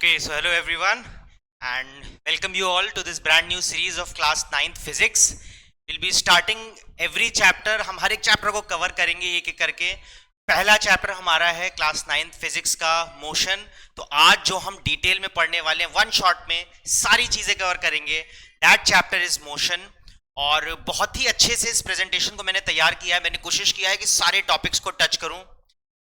Okay, so hello everyone and welcome you all to this brand new series of class 9th physics. We'll be starting every chapter. हम हर एक chapter को cover करेंगे एक एक करके. पहला चैप्टर हमारा है क्लास 9th फिजिक्स का मोशन. तो आज जो हम डिटेल में पढ़ने वाले हैं वन शॉट में सारी चीजें कवर करेंगे. That chapter is motion. और बहुत ही अच्छे से इस प्रेजेंटेशन को मैंने तैयार किया है. मैंने कोशिश किया है कि सारे टॉपिक्स को टच करूं,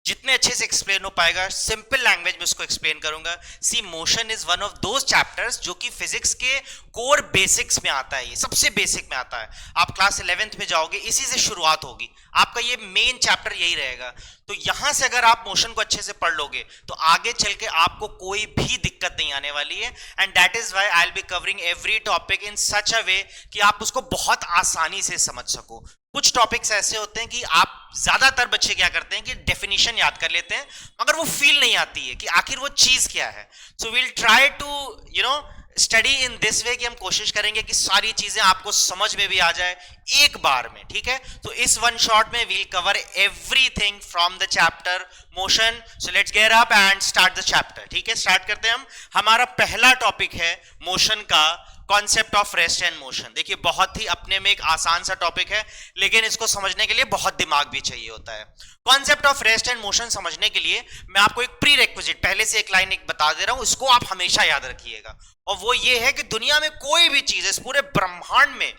जितने अच्छे से एक्सप्लेन हो पाएगा सिंपल लैंग्वेज में उसको एक्सप्लेन करूंगा. See motion is one of those chapters जो कि फिजिक्स के कोर बेसिक्स में आता है. ये सबसे बेसिक में आता है. आप क्लास 11th में जाओगे इसी से शुरुआत होगी. आपका ये मेन चैप्टर यही रहेगा. तो यहां से अगर आप मोशन को अच्छे से पढ़ लोगे तो आगे चल के आपको कोई भी दिक्कत नहीं आने वाली है. And that is why I will be covering every topic in such a way कि आप उसको बहुत आसानी से समझ सको. कुछ टॉपिक्स ऐसे होते हैं कि आप ज्यादातर बच्चे क्या करते हैं कि डेफिनेशन याद कर लेते हैं मगर वो फील नहीं आती है कि आखिर वो चीज क्या है. So we'll try to study in this way कि हम कोशिश करेंगे कि सारी चीजें आपको समझ में भी आ जाए एक बार में. ठीक है, तो इस वन शॉट में we'll cover everything from the chapter motion. So let's get up and start the chapter. ठीक है, स्टार्ट करते हैं हम. हमारा पहला टॉपिक है मोशन का concept of rest and motion. देखिए बहुत ही अपने में एक आसान सा टॉपिक है लेकिन इसको समझने के लिए बहुत दिमाग भी चाहिए होता है. Concept of rest and motion समझने के लिए मैं आपको एक प्री रेक्विजिट पहले से एक लाइन एक बता दे रहा हूं, इसको आप हमेशा याद रखिएगा. और वो ये है कि दुनिया में कोई भी चीज, इस पूरे ब्रह्मांड में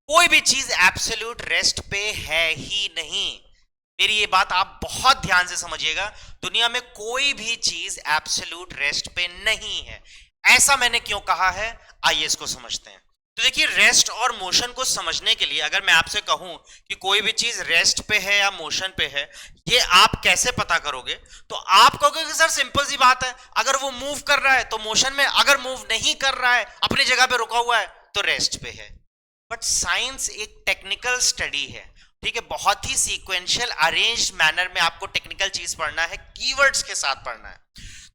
कोई भी चीज एब्सोल्यूट रेस्ट पे है ही नहीं. मेरी ये बात आप बहुत ध्यान से समझिएगा. दुनिया में कोई भी चीज एब्सोल्यूट रेस्ट पे नहीं है. ऐसा मैंने क्यों कहा है, आइए इसको समझते हैं. तो देखिए रेस्ट और मोशन को समझने के लिए अगर मैं आपसे कहूं कि कोई भी चीज रेस्ट पे है या मोशन पे है, ये आप कैसे पता करोगे? तो आप कहोगे कि सर सिंपल सी बात है, अगर वो मूव कर रहा है तो मोशन में, अगर मूव नहीं कर रहा है अपनी जगह पे रुका हुआ है तो रेस्ट पे है. बट साइंस एक टेक्निकल स्टडी है. ठीक है, बहुत ही सीक्वेंशियल अरेंज्ड मैनर में आपको टेक्निकल चीज पढ़ना है, कीवर्ड्स के साथ पढ़ना है.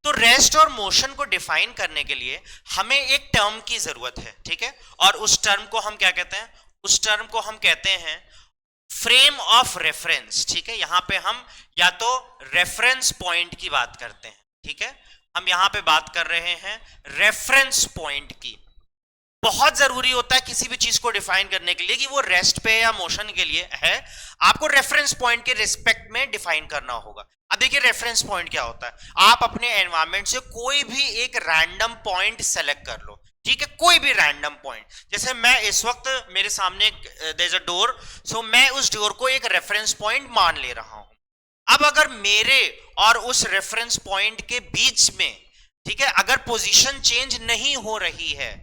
तो रेस्ट और मोशन को डिफाइन करने के लिए हमें एक टर्म की जरूरत है. ठीक है, और उस टर्म को हम क्या कहते हैं? उस टर्म को हम कहते हैं फ्रेम ऑफ रेफरेंस. ठीक है, यहां पे हम या तो रेफरेंस पॉइंट की बात करते हैं. ठीक है, हम यहां पे बात कर रहे हैं रेफरेंस पॉइंट की. बहुत जरूरी होता है किसी भी चीज को डिफाइन करने के लिए कि वो रेस्ट पे या मोशन के लिए है, आपको रेफरेंस पॉइंट के रिस्पेक्ट में डिफाइन करना होगा. अब देखिए रेफरेंस पॉइंट क्या होता है. आप अपने एनवायरमेंट से कोई भी एक रैंडम पॉइंट सेलेक्ट कर लो. ठीक है, कोई भी रैंडम पॉइंट. जैसे मैं इस वक्त मेरे सामने देयर इज अ डोर, सो मैं उस डोर को एक रेफरेंस पॉइंट मान ले रहा हूं. अब अगर मेरे और उस रेफरेंस पॉइंट के बीच में, ठीक है, अगर पोजीशन चेंज नहीं हो रही है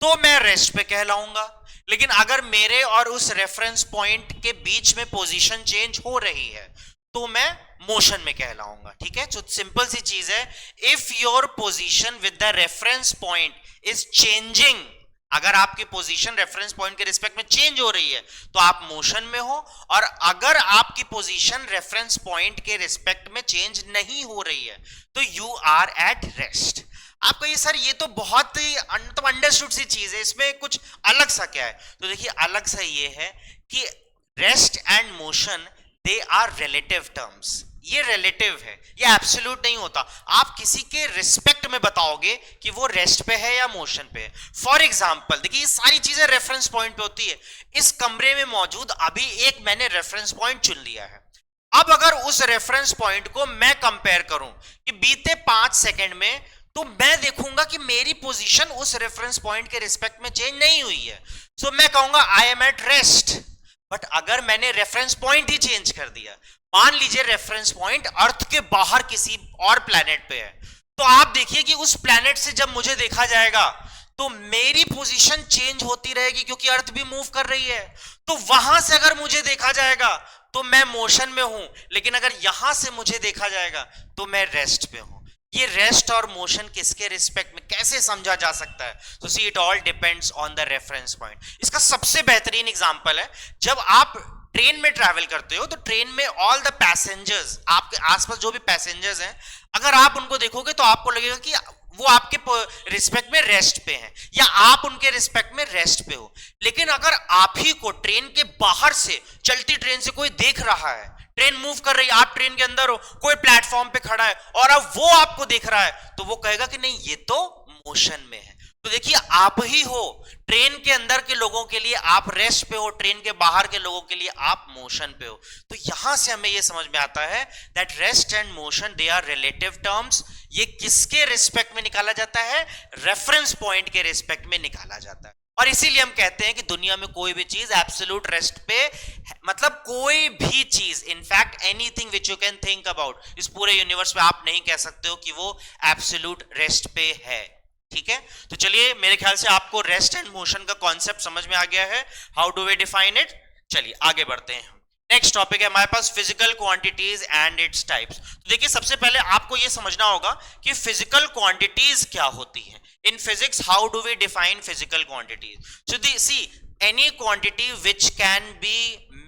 तो मैं रेस्ट पे कहलाऊंगा. लेकिन अगर मेरे और उस रेफरेंस पॉइंट के बीच में पोजीशन चेंज हो रही है तो मैं मोशन में कहलाऊंगा. ठीक है, तो सिंपल सी चीज है, if your position with the reference point is changing, अगर आपकी पोजीशन रेफरेंस पॉइंट के रिस्पेक्ट में चेंज हो रही है तो आप मोशन में हो. और अगर आपकी पोजीशन रेफरेंस पॉइंट के रिस्पेक्ट में चेंज नहीं हो रही है तो यू आर एट रेस्ट. आपको ये सर ये तो बहुत ही अंडरस्टूड सी चीज है, इसमें कुछ अलग सा क्या है? तो देखिए अलग सा ये है कि rest and motion they are relative terms. ये रिलेटिव है, ये एब्सोल्यूट नहीं होता. आप किसी के रिस्पेक्ट में बताओगे कि वो रेस्ट पे है या मोशन पे है. फॉर एग्जांपल देखिए ये सारी चीजें रेफरेंस पॉइंट पे होती है. इस कमरे में मौजूद अभी एक मैंने रेफरेंस पॉइंट चुन लिया है. अब अगर उस रेफरेंस पॉइंट को मैं कंपेयर करूं कि बीते 5 सेकेंड में, तो मैं देखूंगा कि मेरी पोजीशन उस रेफरेंस पॉइंट के रिस्पेक्ट में चेंज नहीं हुई है. सो मैं कहूंगा I am at rest. But अगर मैंने रेफरेंस पॉइंट ही चेंज कर दिया, मान लीजिए रेफरेंस पॉइंट अर्थ के बाहर किसी और प्लैनेट पे है, तो आप देखिए कि उस प्लैनेट से जब मुझे देखा जाएगा तो मेरी पोजीशन चेंज होती रहेगी क्योंकि अर्थ भी मूव कर रही है. तो वहां से अगर मुझे देखा जाएगा तो मैं मोशन में हूं, लेकिन अगर यहां से मुझे देखा जाएगा तो मैं रेस्ट पे हूं. ये रेस्ट और मोशन किसके रिस्पेक्ट में कैसे समझा जा सकता है? तो see it all depends on the reference point. इसका सबसे बेहतरीन एग्जांपल है जब आप ट्रेन में ट्रैवल करते हो तो ट्रेन में ऑल द पैसेंजर्स, आपके आसपास जो भी पैसेंजर्स हैं, अगर आप उनको देखोगे तो आपको लगेगा कि वो आपके रिस्पेक्ट में रेस्ट पे हैं या आप उनके रिस्पेक्ट में रेस्ट पे हो. लेकिन अगर आप ही को ट्रेन के बाहर से, चलती ट्रेन से कोई देख रहा है, ट्रेन मूव कर रही है, आप ट्रेन के अंदर हो, कोई प्लेटफॉर्म पे खड़ा है और अब वो आपको देख रहा है, तो वो कहेगा कि नहीं ये तो मोशन में है। तो देखिए आप ही हो, ट्रेन के अंदर के लोगों के लिए आप रेस्ट पे हो, ट्रेन के बाहर के लोगों के लिए आप मोशन पे हो। तो यहां से हमें ये समझ में आता है that rest and motion they are relative terms. ये किसके रिस्पेक्ट में निकाला जाता है? रेफरेंस पॉइंट के रिस्पेक्ट में निकाला जाता है। और इसीलिए हम कहते हैं कि दुनिया में कोई भी चीज एब्सोल्यूट रेस्ट पे, मतलब कोई भी चीज, in fact anything which you can think about, इस पूरे यूनिवर्स में आप नहीं कह सकते हो कि वो एब्सोल्यूट रेस्ट पे है। ठीक है, तो चलिए मेरे ख्याल से आपको रेस्ट एंड मोशन का कॉन्सेप्ट समझ में आ गया है। How do we define it? चलिए आगे बढ़ते हैं। नेक्स्ट टॉपिक है हमारे पास physical quantities and its types. तो देखिए सबसे पहले आपको यह समझना होगा कि फिजिकल क्वांटिटीज क्या होती हैं। In physics how do we define physical quantities? So see any quantity which can be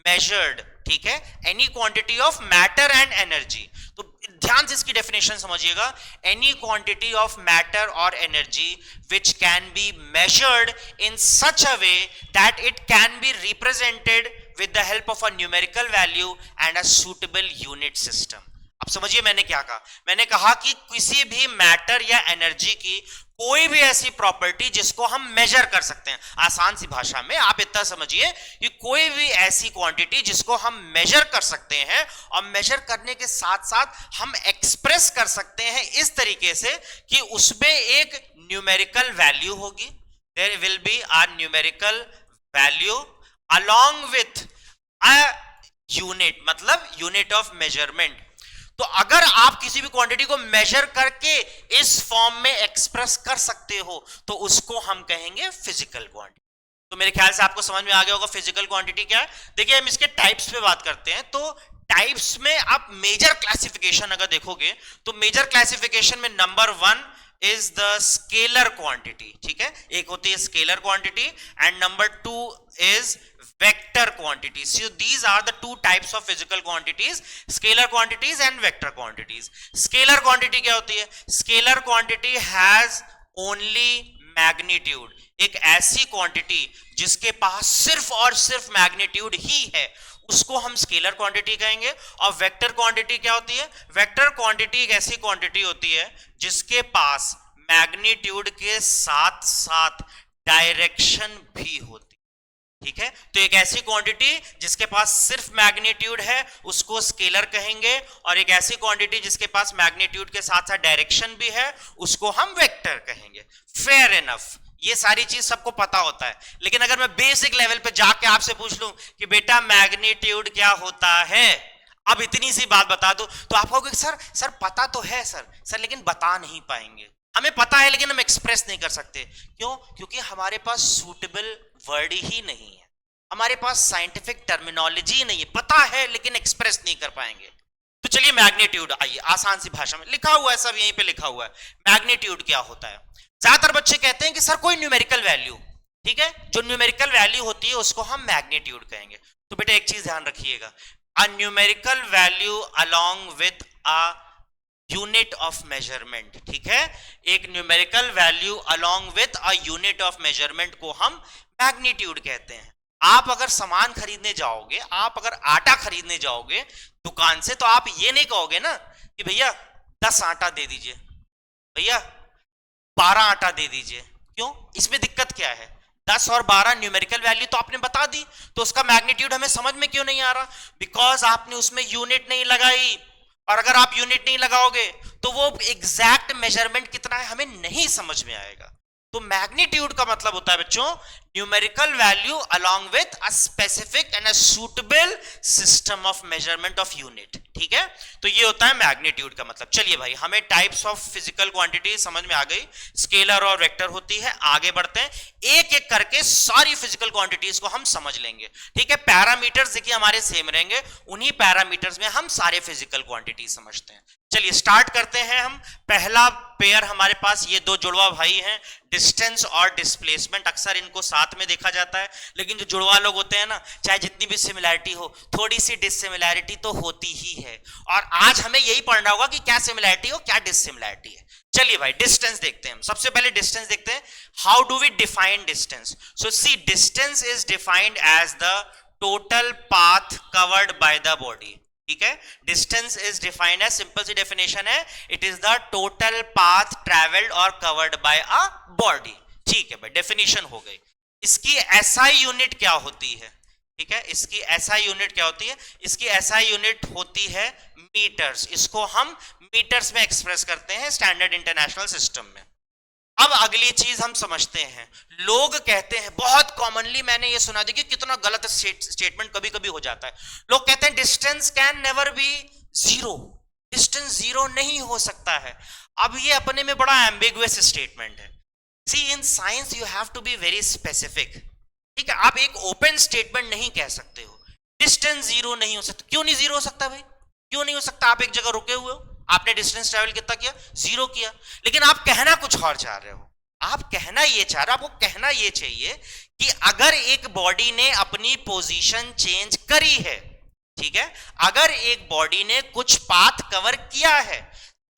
measured, ठीक है, any quantity of matter and energy. तो ध्यान से इसकी डेफिनेशन समझिएगा। एनी क्वांटिटी ऑफ मैटर और energy which can be measured in such a way that it can be represented with the help of a numerical value and a suitable unit system। अब समझिए मैंने क्या कहा। मैंने कहा कि किसी भी मैटर या एनर्जी की कोई भी ऐसी प्रॉपर्टी जिसको हम मेजर कर सकते हैं, आसान सी भाषा में आप इतना समझिए कि कोई भी ऐसी क्वांटिटी जिसको हम मेजर कर सकते हैं और मेजर करने के साथ साथ हम एक्सप्रेस कर सकते हैं इस तरीके से कि उसमें एक न्यूमेरिकल वैल्यू होगी। There will be a numerical value along with a unit, मतलब यूनिट ऑफ मेजरमेंट। तो अगर आप किसी भी क्वांटिटी को मेजर करके इस फॉर्म में एक्सप्रेस कर सकते हो तो उसको हम कहेंगे फिजिकल क्वांटिटी। तो मेरे ख्याल से आपको समझ में आ गया होगा फिजिकल क्वांटिटी क्या है। देखिए हम इसके टाइप्स पे बात करते हैं। तो टाइप्स में आप मेजर क्लासिफिकेशन अगर देखोगे तो मेजर क्लासिफिकेशन में number 1 is the scalar quantity। ठीक है, एक होती है scalar quantity and number 2 is vector quantities। So these are the two types of physical quantities, scalar quantities and vector quantities। scalar quantity क्या होती है? scalar quantity has only magnitude। एक ऐसी क्वांटिटी जिसके पास सिर्फ और सिर्फ मैग्नीट्यूड ही है उसको हम स्केलर क्वांटिटी कहेंगे। और वेक्टर क्वांटिटी क्या होती है? वेक्टर क्वांटिटी एक ऐसी क्वांटिटी होती है जिसके पास मैग्नीट्यूड के साथ साथ डायरेक्शन भी होती है। ठीक है, तो एक ऐसी क्वांटिटी जिसके पास सिर्फ मैग्नीट्यूड है उसको स्केलर कहेंगे, और एक ऐसी क्वांटिटी जिसके पास मैग्नीट्यूड के साथ साथ डायरेक्शन भी है उसको हम वेक्टर कहेंगे। फेयर इनफ, ये सारी चीज सबको पता होता है। लेकिन अगर मैं बेसिक लेवल पे जाके आपसे पूछ लूं कि बेटा मैग्नीट्यूड क्या होता है, अब इतनी सी बात बता दो, तो आप कहोगे सर पता तो है सर लेकिन बता नहीं पाएंगे। हमें पता है लेकिन हम एक्सप्रेस नहीं कर सकते। क्यों? क्योंकि हमारे पास सूटेबल वर्ड ही नहीं है, हमारे पास साइंटिफिक टर्मिनोलॉजी नहीं है। पता है लेकिन एक्सप्रेस नहीं कर पाएंगे। तो चलिए मैग्नीट्यूड, आइए आसान सी भाषा में लिखा हुआ है, सब यहीं पे लिखा हुआ है। मैग्नीट्यूड क्या होता है? ज्यादातर बच्चे कहते हैं कि सर कोई न्यूमेरिकल वैल्यू, ठीक है, जो न्यूमेरिकल वैल्यू होती है उसको हम मैग्नीट्यूड कहेंगे। तो बेटा एक चीज ध्यान रखिएगा, अ numerical value along with a unit of measurement. ठीक है, एक numerical value along with a unit of measurement को हम मैग्नीट्यूड कहते हैं। आप अगर सामान खरीदने जाओगे, आप अगर आटा खरीदने जाओगे दुकान से, तो आप ये नहीं कहोगे ना कि भैया 10 आटा दे दीजिए, भैया 12 आटा दे दीजिए। क्यों? इसमें दिक्कत क्या है? 10 और 12 न्यूमेरिकल वैल्यू तो आपने बता दी, तो उसका मैग्नीट्यूड हमें समझ में क्यों नहीं आ रहा? बिकॉज आपने उसमें यूनिट नहीं लगाई, और अगर आप यूनिट नहीं लगाओगे तो वो एग्जैक्ट मेजरमेंट कितना है हमें नहीं समझ में आएगा। तो मैग्नीट्यूड का मतलब होता है बच्चों numerical value along with a specific and a suitable system of measurement of unit. ठीक है, तो ये होता है मैग्नीट्यूड का मतलब। चलिए भाई, हमें टाइप्स ऑफ फिजिकल क्वांटिटी समझ में आ गई, स्केलर और वेक्टर होती है। आगे बढ़ते हैं, एक एक करके सारी फिजिकल क्वांटिटीज को हम समझ लेंगे। ठीक है, पैरामीटर्स देखिए हमारे सेम रहेंगे, उन्हीं पैरामीटर्स में हम सारे फिजिकल क्वांटिटी समझते हैं। चलिए स्टार्ट करते हैं हम। पहला पेयर हमारे पास ये दो जुड़वा भाई हैं, डिस्टेंस और डिस्प्लेसमेंट। अक्सर इनको साथ में देखा जाता है, लेकिन जो जुड़वा लोग होते हैं ना, चाहे जितनी भी सिमिलैरिटी हो, थोड़ी सी डिससिमिलैरिटी तो होती ही है। और आज हमें यही पढ़ना होगा कि क्या सिमिलैरिटी हो क्या डिससिमिलैरिटी है। चलिए भाई डिस्टेंस देखते हैं हम। सबसे पहले डिस्टेंस देखते हैं। How do we define distance? So see, distance is defined as the total path covered by the body. ठीक है, distance is defined as, simple see definition है, it is the total path travelled और covered by a body. ठीक है भाई, definition हो गई। इसकी एसआई यूनिट क्या होती है? ठीक है, इसकी एसआई यूनिट क्या होती है? इसकी एसआई यूनिट होती है मीटर्स। इसको हम मीटर्स में एक्सप्रेस करते हैं स्टैंडर्ड इंटरनेशनल सिस्टम में। अब अगली चीज हम समझते हैं, लोग कहते हैं, बहुत कॉमनली मैंने ये सुना, देखिए कितना गलत स्टेटमेंट कभी कभी हो जाता है। लोग कहते हैं distance can never be zero, distance zero नहीं हो सकता है। अब ये अपने में बड़ा एम्बिगुअस स्टेटमेंट है। See in science you have to be very specific. ठीक है, आप एक ओपन स्टेटमेंट नहीं कह सकते हो डिस्टेंस जीरो नहीं हो सकता। क्यों नहीं जीरो हो सकता भाई? क्यों नहीं हो सकता? आप एक जगह रुके हुए हो, आपने डिस्टेंस ट्रेवल कितना किया? जीरो किया, लेकिन आप कहना कुछ और चाह रहे हो। आप कहना ये चाह रहे हो, आपको कहना ये चाहिए कि अगर एक बॉडी ने अपनी पोजीशन चेंज करी है, ठीक है, अगर एक बॉडी ने कुछ पाथ कवर किया है,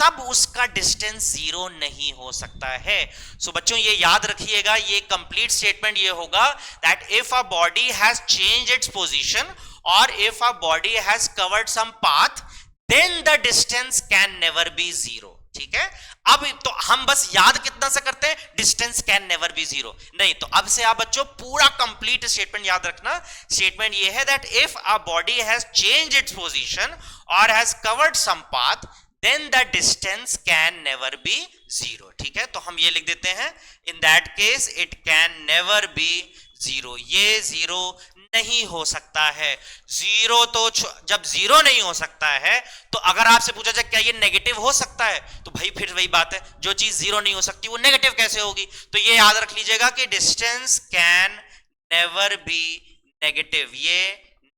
तब उसका डिस्टेंस जीरो नहीं हो सकता है। सो बच्चों ये याद रखिएगा, ये कंप्लीट स्टेटमेंट ये होगा that if a body has changed its position और if a body has covered some path, then the distance can never be zero. ठीक है, अब तो हम बस याद कितना से करते हैं, distance can never be zero, नहीं तो अब से आप बच्चों पूरा कंप्लीट स्टेटमेंट याद रखना। स्टेटमेंट ये है that if a body has changed its position और has covered some path, then the distance can never be zero। ठीक है, तो हम ये लिख देते हैं, in that case it can never be zero। ये जीरो नहीं हो सकता है। जीरो तो जब जीरो नहीं हो सकता है, तो अगर आपसे पूछा जाए क्या ये नेगेटिव हो सकता है, तो भाई फिर वही बात है, जो चीज जीरो नहीं हो सकती वो नेगेटिव कैसे होगी? तो ये याद रख लीजिएगा कि distance can never B negative, ये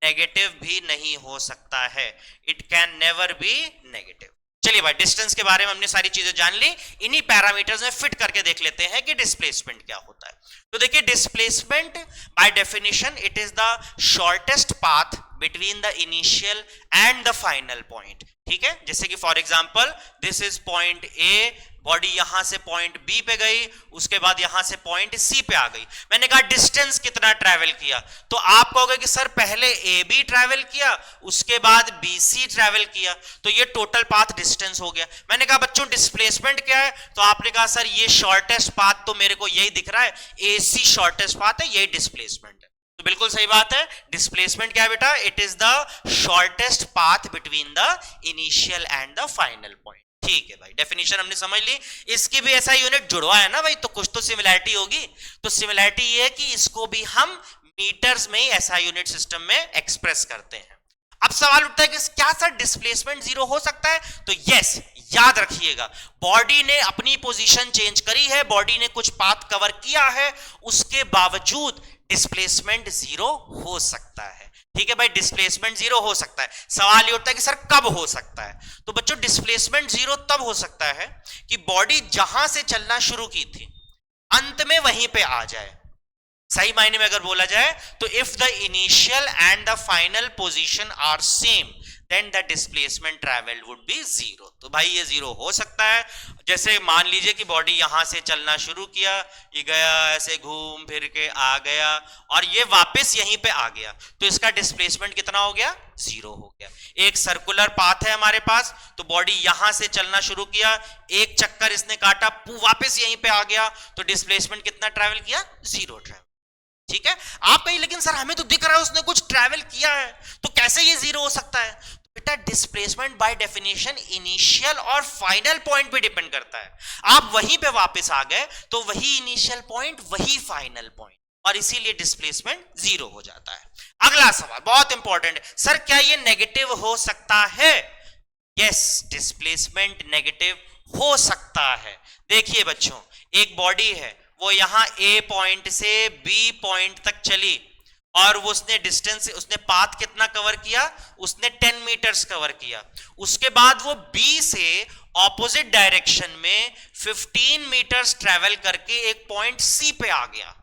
नेगेटिव भी नहीं हो सकता है, it can never B negative. चलिए भाई, डिस्टेंस के बारे में हमने सारी चीजें जान ली, इन्हीं पैरामीटर्स में फिट करके देख लेते हैं कि डिस्प्लेसमेंट क्या होता है। तो देखिए, displacement by definition it is the shortest path between the initial and the final point. ठीक है, जैसे कि for example this is point A, body यहां से पॉइंट बी पे गई, उसके बाद यहां से पॉइंट सी पे आ गई। मैंने कहा डिस्टेंस कितना ट्रैवल किया, तो आप कहोगे कि सर पहले ए बी ट्रैवल किया, उसके बाद बी सी ट्रैवल किया, तो ये टोटल पाथ डिस्टेंस हो गया। मैंने कहा बच्चों डिस्प्लेसमेंट क्या है, तो आपने कहा सर ये शॉर्टेस्ट पाथ तो मेरे को यही दिख रहा है, ए सी शॉर्टेस्ट पाथ है, यही डिस्प्लेसमेंट है। तो बिल्कुल सही बात है, डिस्प्लेसमेंट क्या है बेटा? It is the shortest path between the initial and the final point. ठीक है भाई, डेफिनेशन हमने समझ ली। इसकी भी ऐसा यूनिट जुड़वा है ना भाई, तो कुछ तो सिमिलैरिटी होगी। तो सिमिलैरिटी ये है कि इसको भी हम मीटर्स में ही ऐसा यूनिट सिस्टम में एक्सप्रेस करते हैं। अब सवाल उठता है कि क्या सर डिस्प्लेसमेंट जीरो हो सकता है? तो यस, याद रखिएगा, बॉडी ने अपनी पोजीशन चेंज करी है, बॉडी ने कुछ पाथ कवर किया है, उसके बावजूद डिस्प्लेसमेंट जीरो हो सकता है। ठीक है भाई, डिस्प्लेसमेंट जीरो हो सकता है। सवाल ये उठता है कि सर कब हो सकता है? तो बच्चों डिस्प्लेसमेंट जीरो तब हो सकता है कि बॉडी जहां से चलना शुरू की थी अंत में वहीं पे आ जाए। सही मायने में अगर बोला जाए तो if the initial and the final position are same, then the displacement travel would be zero. तो भाई ये जीरो हो सकता है। जैसे मान लीजिए कि बॉडी यहां से चलना शुरू किया, ये गया ऐसे घूम फिर के आ गया और ये वापस यहीं पे आ गया, तो इसका डिस्प्लेसमेंट कितना हो गया? जीरो हो गया। एक सर्कुलर पाथ है हमारे पास, तो बॉडी यहां से चलना शुरू किया, एक चक्कर इसने काटा, वापस यहीं पे आ गया, तो डिस्प्लेसमेंट कितना ट्रैवल किया? Zero travel. ठीक है, आप कहीं लेकिन सर हमें तो दिख रहा है उसने कुछ ट्रैवल किया है, तो कैसे ये जीरो हो सकता है? बेटा डिस्प्लेसमेंट बाय डेफिनेशन इनिशियल और फाइनल पॉइंट पे डिपेंड करता है। आप वहीं पे वापस आ गए तो वही इनिशियल पॉइंट वही फाइनल पॉइंट, और इसीलिए डिस्प्लेसमेंट जीरो हो जाता है। अगला सवाल बहुत इंपॉर्टेंट है, सर क्या ये नेगेटिव हो सकता है? यस, डिस्प्लेसमेंट नेगेटिव हो सकता है। देखिए बच्चों, एक बॉडी है, वो यहां ए पॉइंट से बी पॉइंट तक चली और वो उसने डिस्टेंस, उसने पाथ कितना कवर किया? उसने 10 मीटर्स कवर किया। उसके बाद वो बी से ऑपोजिट डायरेक्शन में 15 मीटर्स ट्रेवल करके एक पॉइंट सी पे आ गया।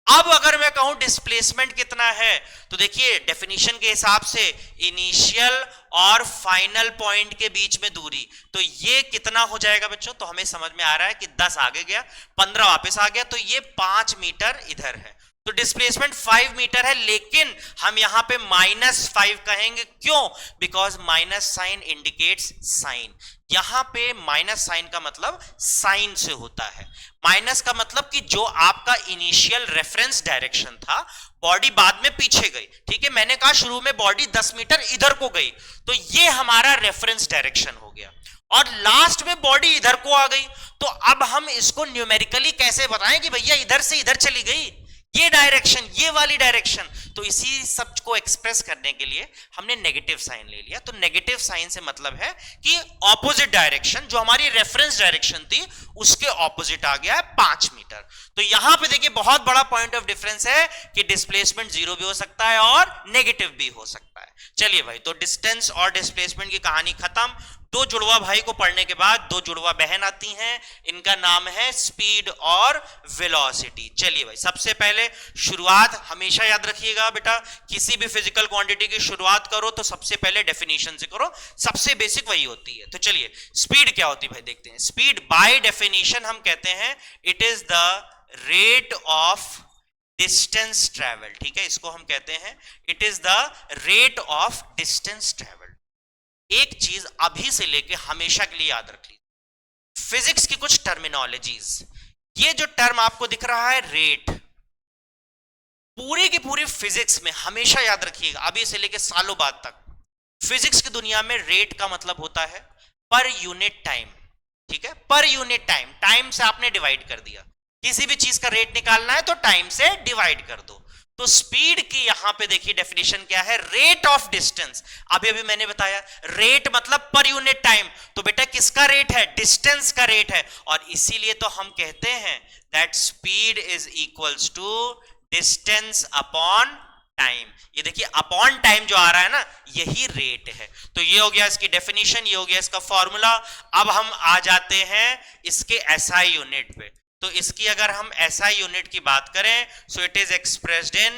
अब अगर मैं कहूं डिस्प्लेसमेंट कितना है, तो देखिए डेफिनेशन के हिसाब से इनिशियल और फाइनल पॉइंट के बीच में दूरी, तो ये कितना हो जाएगा बच्चों? तो हमें समझ में आ रहा है कि 10 आगे गया, 15 वापस आ गया, तो ये 5 मीटर इधर है। तो डिस्प्लेसमेंट 5 मीटर है, लेकिन हम यहां पे -5 कहेंगे, क्यों? Because minus sign indicates sign. यहां पे माइनस साइन का मतलब साइन से होता है। माइनस का मतलब कि जो आपका इनिशियल रेफरेंस डायरेक्शन था, बॉडी बाद में पीछे गई, ठीक है, मैंने कहा शुरू में बॉडी 10 मीटर इधर को गई, तो ये हमारा रेफरेंस डायरेक्शन हो गया, और लास्ट में बॉडी इधर को आ गई। तो अब हम इसको न्यूमेरिकली कैसे बताएं कि भैया इधर से इधर चली गई, ये डायरेक्शन, ये वाली डायरेक्शन। तो इसी सब को एक्सप्रेस करने के लिए हमने नेगेटिव साइन ले लिया। तो नेगेटिव साइन से मतलब है कि ऑपोजिट डायरेक्शन, जो हमारी रेफरेंस डायरेक्शन थी, उसके ऑपोजिट आ गया है 5 मीटर। तो यहां पे देखिए बहुत बड़ा पॉइंट ऑफ डिफरेंस है कि डिस्प्लेसमेंट 0 भी हो सकता है और नेगेटिव भी हो सकता है। चलिए भाई, तो डिस्टेंस और डिस्प्लेसमेंट की कहानी खत्म। दो जुड़वा भाई को पढ़ने के बाद दो जुड़वा बहन आती हैं, इनका नाम है स्पीड और वेलोसिटी। चलिए भाई, सबसे पहले शुरुआत हमेशा याद रखिएगा बेटा, किसी भी फिजिकल क्वांटिटी की शुरुआत करो तो सबसे पहले डेफिनेशन से करो, सबसे बेसिक वही होती है। तो चलिए, स्पीड क्या होती है भाई, देखते हैं। स्पीड बाय डेफिनेशन हम कहते हैं it is the rate of distance travel, ठीक है, इसको हम कहते हैं it is the rate of distance travel. एक चीज अभी से लेके हमेशा के लिए याद रख लीजिए, फिजिक्स की कुछ टर्मिनोलॉजीज, ये जो टर्म आपको दिख रहा है रेट, पूरी की पूरी फिजिक्स में हमेशा याद रखिएगा, अभी से लेके सालों बाद तक फिजिक्स की दुनिया में रेट का मतलब होता है पर यूनिट टाइम, ठीक है, पर यूनिट टाइम। टाइम से आपने डिवाइड कर दिया, किसी भी चीज का रेट निकालना है तो टाइम से डिवाइड कर दो। तो स्पीड की यहां पे देखिए डेफिनेशन क्या है, रेट ऑफ डिस्टेंस। अभी अभी मैंने बताया रेट मतलब पर यूनिट टाइम, तो बेटा किसका रेट है, डिस्टेंस का रेट है, और इसीलिए तो हम कहते हैं that speed is equals to distance upon time. ये देखिए अपॉन टाइम जो आ रहा है ना, यही रेट है। तो ये हो गया इसकी डेफिनेशन, ये हो गया इसका फॉर्मूला। अब हम आ जाते हैं इसके एसआई यूनिट पे। तो इसकी अगर हम एसआई यूनिट की बात करें, so it is expressed in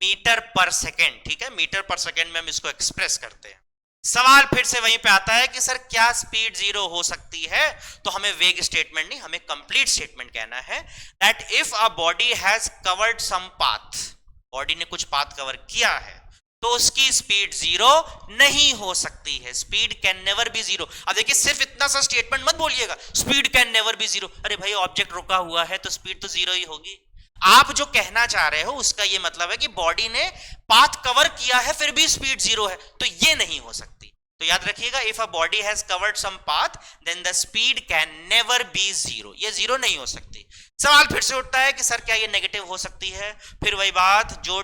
metre per second, ठीक है, मीटर पर सेकेंड में हम इसको एक्सप्रेस करते हैं। सवाल फिर से वहीं पे आता है कि सर क्या स्पीड 0 हो सकती है? तो हमें वेग स्टेटमेंट नहीं, हमें कंप्लीट स्टेटमेंट कहना है that if a body has covered some path, body ने कुछ पाथ कवर किया है, तो उसकी स्पीड 0 नहीं हो सकती है। Speed can never be 0। अब देखिए सिर्फ इतना सा स्टेटमेंट मत बोलिएगा, स्पीड कैन नेवर बी 0। अरे भाई ऑब्जेक्ट रुका हुआ है तो स्पीड तो 0 ही होगी। आप जो कहना चाह रहे हो उसका ये मतलब है कि बॉडी ने पाथ कवर किया है फिर भी स्पीड 0 है, तो ये नहीं हो सकती। तो याद रखिएगा, if a body has covered some path then the speed can never be 0, ये 0 नहीं हो सकती। सवाल फिर से उठता है कि सर क्या ये नेगेटिव हो सकती है? फिर वही बात, जो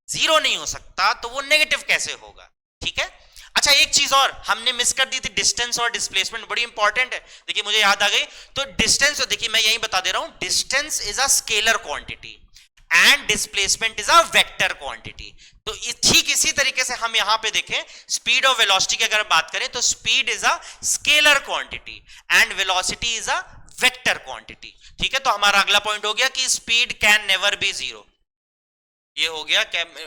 0 नहीं हो सकता तो वो नेगेटिव कैसे होगा, ठीक है। अच्छा एक चीज और हमने मिस कर दी थी, डिस्टेंस और डिस्प्लेसमेंट बड़ी इंपॉर्टेंट है। देखिए मुझे याद आ गई, तो डिस्टेंस, देखिए मैं यही बता दे रहा हूं, distance is a scalar quantity and displacement is a vector quantity. तो ठीक इसी तरीके से हम यहां पे देखें, स्पीड और वेलोसिटी की अगर बात करें तो speed is a scalar quantity and velocity is a vector quantity, ठीक है। तो हमारा अगला पॉइंट हो गया कि स्पीड कैन नेवर बी 0, ये हो गया।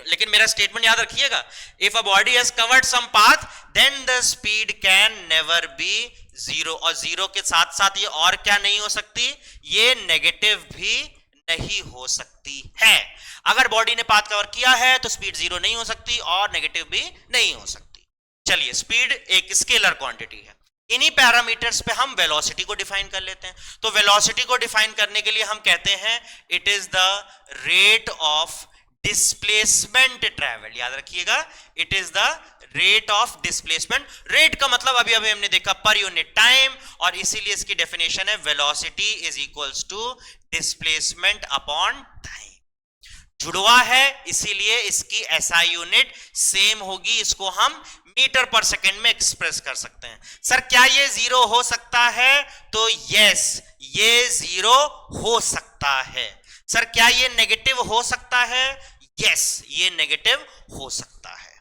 लेकिन मेरा स्टेटमेंट याद रखिएगा, if a body has covered some path then the speed can never be 0, और 0 के साथ साथ ये और क्या नहीं हो सकती, ये नेगेटिव भी नहीं हो सकती है। अगर बॉडी ने पाथ कवर किया है तो स्पीड 0 नहीं हो सकती और नेगेटिव भी नहीं हो सकती। चलिए, स्पीड एक स्केलर क्वांटिटी है। इन्हीं पैरामीटर्स पे हम वेलोसिटी को डिफाइन कर लेते हैं। तो वेलोसिटी को डिफाइन करने के लिए हम कहते हैं it is the rate of displacement travel. याद रखिएगा, it is the rate of displacement. Rate का मतलब अभी अभी हमने देखा पर यूनिट टाइम, और इसीलिए इसकी डेफिनेशन है velocity is equals to displacement upon time. जुड़वा है इसीलिए इसकी एसआई यूनिट सेम होगी, इसको हम मीटर पर सेकेंड में एक्सप्रेस कर सकते हैं। सर क्या ये 0 हो सकता है? तो यस, ये 0 हो सकता है। सर क्या ये नेगेटिव हो सकता है? यस, ये नेगेटिव हो सकता है।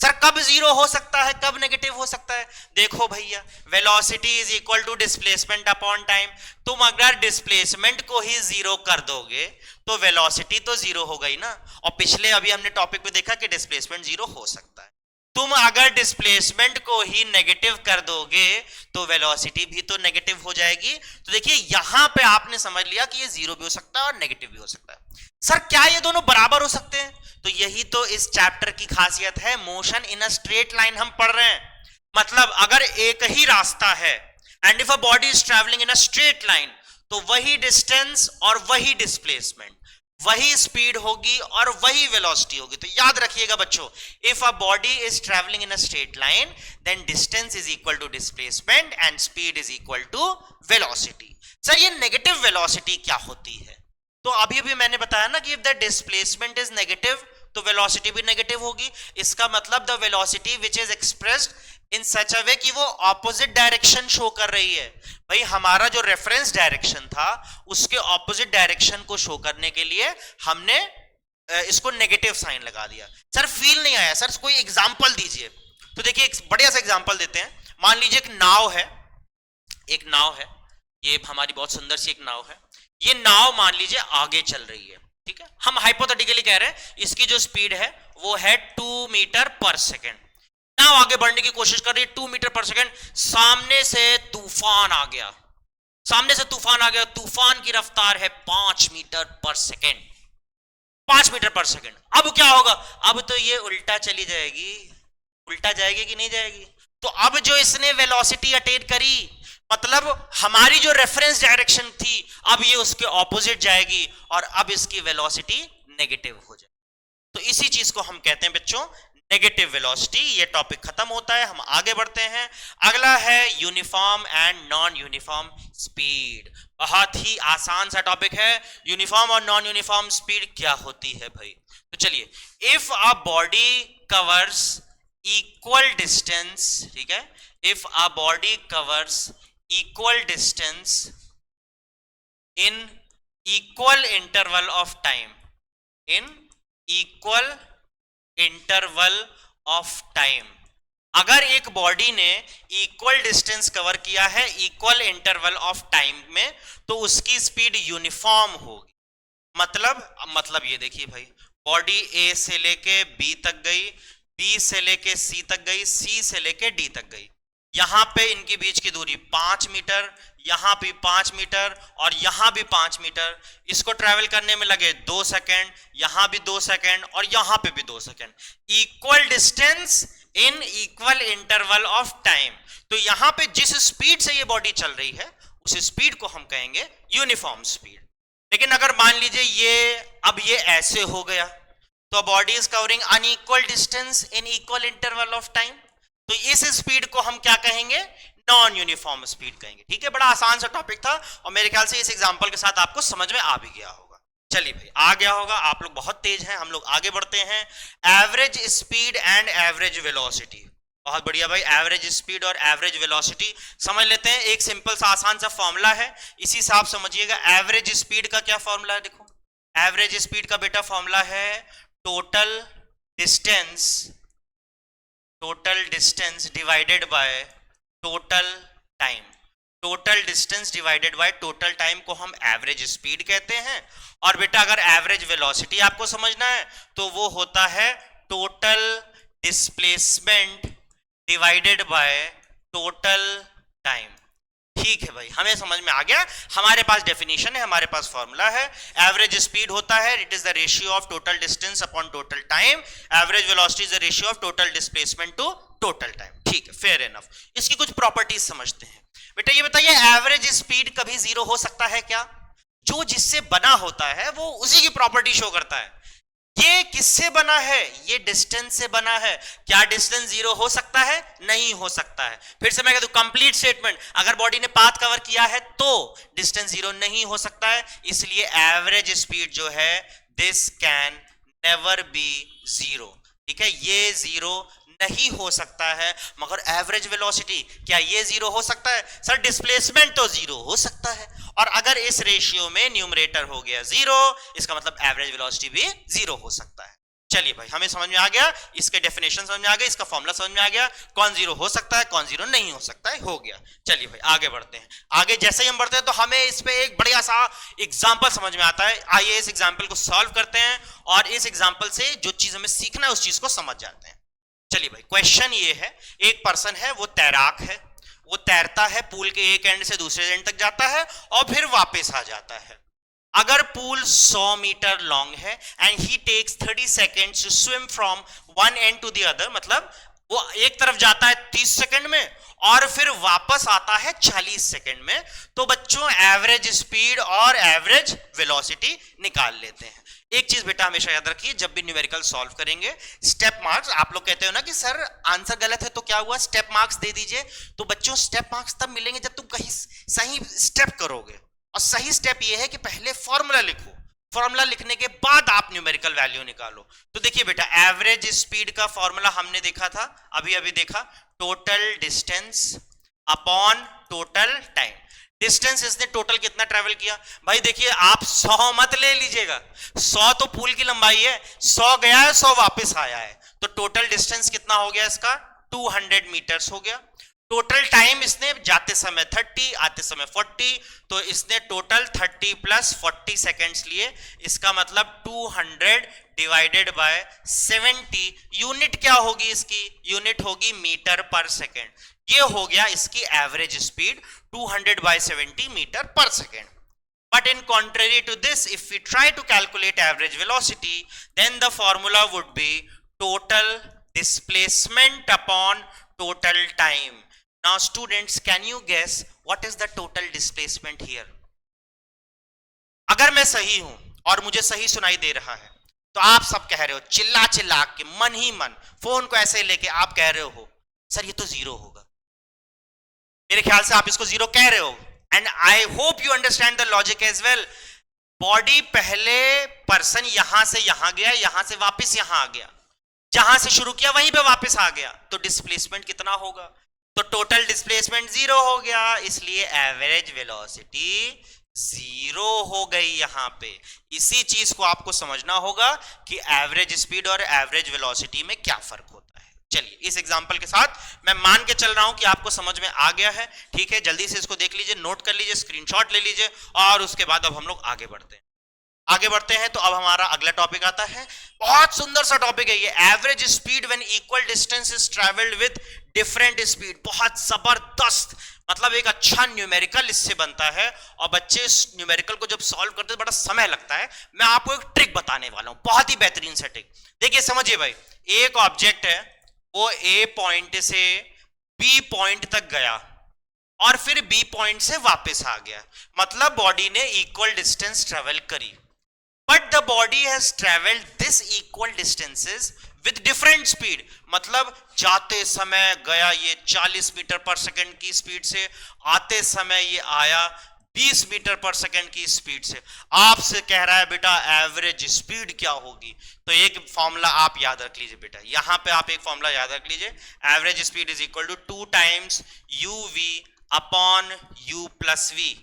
सर कब 0 हो सकता है, कब नेगेटिव हो सकता है? देखो भैया, velocity is equal to displacement upon time. तुम अगर डिस्प्लेसमेंट को ही 0 कर दोगे तो वेलोसिटी तो 0 हो गई ना। और पिछले अभी हमने टॉपिक पे देखा कि डिस्प्लेसमेंट 0 हो सकता है। तुम अगर डिस्प्लेसमेंट को ही नेगेटिव कर दोगे तो वेलोसिटी भी तो नेगेटिव हो जाएगी। तो देखिए यहां पे आपने समझ लिया कि ये जीरो भी हो सकता है और नेगेटिव भी हो सकता है। सर क्या ये दोनों बराबर हो सकते हैं? तो यही तो इस चैप्टर की खासियत है, motion in a straight line हम पढ़ रहे हैं। मतलब अगर एक ही रास्ता है and if a body is travelling in a straight line, तो वही डिस्टेंस और वही डिस्प्लेसमेंट, वही स्पीड होगी और वही वेलोसिटी होगी। तो याद रखिएगा बच्चों, if a body is travelling in a straight line then distance is equal to displacement and speed is equal to velocity. Sir ये नेगेटिव वेलोसिटी क्या होती है? तो अभी अभी मैंने बताया ना कि if the displacement is negative तो वेलोसिटी भी नेगेटिव होगी। इसका मतलब the velocity which is expressed in such a way कि वो ऑपोजिट डायरेक्शन शो कर रही है। भाई हमारा जो रेफरेंस डायरेक्शन था उसके ऑपोजिट डायरेक्शन को शो करने के लिए हमने इसको नेगेटिव साइन लगा दिया। सर फील नहीं आया? सर कोई एग्जांपल दीजिए। तो देखिए एक बढ़िया सा एग्जांपल देते हैं। मान लीजिए एक नाव है, एक नाव है, ये हमारी बहुत सुंदर सी एक नाव है। ये नाव मान लीजिए आगे चल रही है, ठीक है। हम हाइपोथेटिकली कह रहे हैं इसकी जो स्पीड है वो है 2 मीटर पर सेकेंड। नाव आगे बढ़ने की कोशिश कर रही है 2 मीटर पर सेकेंड। सामने से तूफान आ गया, सामने से तूफान आ गया। तूफान की रफ्तार है 5 metre per second, 5 metre per second. अब क्या होगा? अब तो ये उल्टा चली जाएगी, उल्टा जाएगी कि नहीं जाएगी? तो अब जो इसने वेलोसिटी अटेन करी, मतलब हमारी जो रेफरेंस डायरेक्शन थी अब ये उसके ऑपोजिट जाएगी और अब इसकी वेलोसिटी नेगेटिव हो जाएगी। तो इसी चीज को हम कहते हैं बच्चों नेगेटिव वेलोसिटी। ये टॉपिक खत्म होता है, हम आगे बढ़ते हैं। अगला है uniform and non uniform speed. बहुत ही आसान सा टॉपिक है। यूनिफॉर्म और नॉन यूनिफॉर्म स्पीड क्या होती है भाई? तो चलिए, if a body covers equal distance, ठीक है, if a body covers equal distance in equal interval of time, in equal interval of time, अगर एक बॉडी ने इक्वल डिस्टेंस कवर किया है इक्वल इंटरवल ऑफ टाइम में तो उसकी स्पीड यूनिफॉर्म होगी। मतलब ये देखिए भाई, बॉडी ए से लेके बी तक गई, बी से लेके सी तक गई, सी से लेके डी तक गई। यहां पे इनके बीच की दूरी 5 मीटर, यहां भी 5 मीटर और यहां भी 5 मीटर। इसको ट्रेवल करने में लगे 2 सेकेंड, यहां भी 2 सेकेंड और यहां पे भी 2 second. Equal distance in equal interval of time. तो यहां पे जिस स्पीड से ये बॉडी चल रही है उस स्पीड को हम कहेंगे यूनिफॉर्म स्पीड। लेकिन अगर मान लीजिए ये ऐसे हो गया तो body is covering unequal distance in equal interval of time, तो इस स्पीड को हम क्या कहेंगे? नॉन यूनिफॉर्म स्पीड कहेंगे। ठीक है, बड़ा आसान सा टॉपिक था और मेरे ख्याल से इस एग्जांपल के साथ आपको समझ में आ भी गया होगा। चलिए भाई, आ गया होगा, आप लोग बहुत तेज हैं, हम लोग आगे बढ़ते हैं। Average speed and average velocity. बहुत बढ़िया भाई, एवरेज स्पीड और एवरेज वेलोसिटी समझ लेते हैं। एक सिंपल सा आसान सा फॉर्मूला है, इसी से आप समझिएगा। एवरेज स्पीड का क्या फॉर्मूला है? देखो, एवरेज स्पीड का बेटा फॉर्मूला है total distance divided by total time. Total distance divided by total time को हम एवरेज स्पीड कहते हैं। और बेटा अगर एवरेज वेलोसिटी आपको समझना है तो वो होता है total displacement divided by total time. ठीक है भाई, हमें समझ में आ गया। हमारे पास डेफिनेशन है, हमारे पास फॉर्मूला है। एवरेज स्पीड होता है it is the ratio of total distance upon total time. Average velocity is the ratio of total displacement to total time. ठीक है, फेयर एनफ। इसकी कुछ प्रॉपर्टीज समझते हैं। बेटा ये बताइए, एवरेज स्पीड कभी जीरो हो सकता है क्या? जो जिससे बना होता है वो उसी की प्रॉपर्टी शो करता है। ये किससे बना है? ये डिस्टेंस से बना है। क्या डिस्टेंस जीरो हो सकता है? नहीं हो सकता है। फिर से मैं कहता हूं कंप्लीट स्टेटमेंट, अगर बॉडी ने पाथ कवर किया है तो डिस्टेंस जीरो नहीं हो सकता है। इसलिए एवरेज स्पीड जो है this can never be zero. ठीक है, ये जीरो नहीं हो सकता है। मगर एवरेज वेलोसिटी, क्या ये जीरो हो सकता है? सर डिस्प्लेसमेंट तो जीरो हो सकता है, और अगर इस रेशियो में न्यूमरेटर हो गया जीरो, इसका मतलब एवरेज वेलोसिटी भी जीरो हो सकता है। चलिए भाई, हमें समझ में आ गया, इसके डेफिनेशन समझ में आ गया, इसका फॉर्मूला समझ में आ गया, कौन जीरो हो सकता है कौन जीरो नहीं हो सकता है, हो गया। चलिए भाई आगे बढ़ते हैं। आगे जैसे ही हम बढ़ते हैं तो हमें इस पे एक बढ़िया सा एग्जांपल समझ में आता है। आइए इस एग्जांपल को सॉल्व करते हैं और इस एग्जांपल से जो चीज हमें सीखना है उस चीज को समझ जाते हैं। चलिए भाई, क्वेश्चन ये है, एक पर्सन है, वो तैराक है, वो तैरता है, पूल के एक एंड से दूसरे एंड तक जाता है और फिर वापस आ जाता है। अगर पूल 100 मीटर लॉन्ग है and he takes 30 seconds to swim from one end to the other, मतलब वो एक तरफ जाता है 30 सेकंड में और फिर वापस आता है 40 सेकंड में, तो बच्चों एवरेज स्पीड और एवरेज वेलोसिटी निकाल लेते हैं। एक चीज बेटा हमेशा याद रखिए, जब भी न्यूमेरिकल सॉल्व करेंगे स्टेप मार्क्स, आप लोग कहते हो ना कि सर आंसर गलत है तो क्या हुआ, स्टेप मार्क्स दे दीजिए, तो बच्चों स्टेप मार्क्स तब मिलेंगे जब तुम कहीं सही स्टेप करोगे। और सही स्टेप ये है कि पहले फॉर्मूला लिखो, फॉर्मूला लिखने के बाद आप न्यूमेरिकल वैल्यू निकालो। तो देखिए बेटा, एवरेज स्पीड का फॉर्मूला हमने देखा था, अभी अभी देखा, total distance upon total time. Distance इसने टोटल कितना ट्रेवल किया, भाई देखिए आप 100 मत ले लीजिएगा, 100 तो पूल की लंबाई है, 100 गया है 100 वापस आया है, तो टोटल डिस्टेंस कितना हो गया इसका, 200 मीटर्स हो गया। टोटल टाइम इसने जाते समय 30, आते समय 40, तो इसने टोटल 30 प्लस 40 सेकेंड्स लिए, इसका मतलब 200 डिवाइडेड बाय 70, यूनिट क्या होगी इसकी, यूनिट होगी मीटर पर सेकेंड। ये हो गया इसकी average speed 200 by 70 metre per second. But in contrary to this, if we try to calculate average velocity, then the formula would be total displacement upon total time. Now students, can you guess what is the total displacement here? अगर मैं सही हूं और मुझे सही सुनाई दे रहा है तो आप सब कह रहे हो चिल्ला चिल्ला के, मन ही मन फोन को ऐसे लेके आप कह रहे हो सर ये तो जीरो होगा। मेरे ख्याल से आप इसको जीरो कह रहे हो, and I hope you understand the logic as well. Body पहले पर्सन यहां से यहां गया, यहां से वापस यहां आ गया, जहां से शुरू किया वहीं पे वापस आ गया, तो डिस्प्लेसमेंट कितना होगा, तो टोटल डिस्प्लेसमेंट जीरो हो गया, इसलिए एवरेज वेलोसिटी जीरो हो गई यहां पे। इसी चीज को आपको समझना होगा कि एवरेज स्पीड और एवरेज वेलोसिटी में क्या फर्क होता है। चलिए इस एग्जांपल के साथ मैं मान के चल रहा हूं कि आपको समझ में आ गया है, ठीक है, जल्दी से इसको देख लीजिए, नोट कर लीजिए, स्क्रीनशॉट ले लीजिए, और उसके बाद अब हम लोग आगे बढ़ते हैं। आगे बढ़ते हैं तो अब हमारा अगला टॉपिक आता है, बहुत सुंदर सा टॉपिक है ये, average speed when equal distance is travelled with different speed. बहुत जबरदस्त, मतलब एक अच्छा न्यूमेरिकल इससे बनता है, और बच्चे इस न्यूमेरिकल को जब सॉल्व करते हैं बड़ा समय लगता है। मैं आपको एक ट्रिक बताने वाला हूं, बहुत ही बेहतरीन सा ट्रिक। देखिए समझिए भाई, एक ऑब्जेक्ट है, वो ए पॉइंट से बी पॉइंट तक गया और फिर बी पॉइंट से वापस आ गया, मतलब बॉडी ने इक्वल डिस्टेंस ट्रेवल करी, but the body has travelled this equal distances with different speed. मतलब जाते समय गया ये 40 मीटर पर सेकंड की स्पीड से, आते समय ये आया 20 मीटर पर सेकंड की स्पीड से। आपसे कह रहा है बेटा एवरेज स्पीड क्या होगी, तो एक फॉर्मूला आप याद रख लीजिए बेटा, यहां पे आप एक फॉर्मूला याद रख लीजिए, average speed is equal to 2 times u v upon u plus v,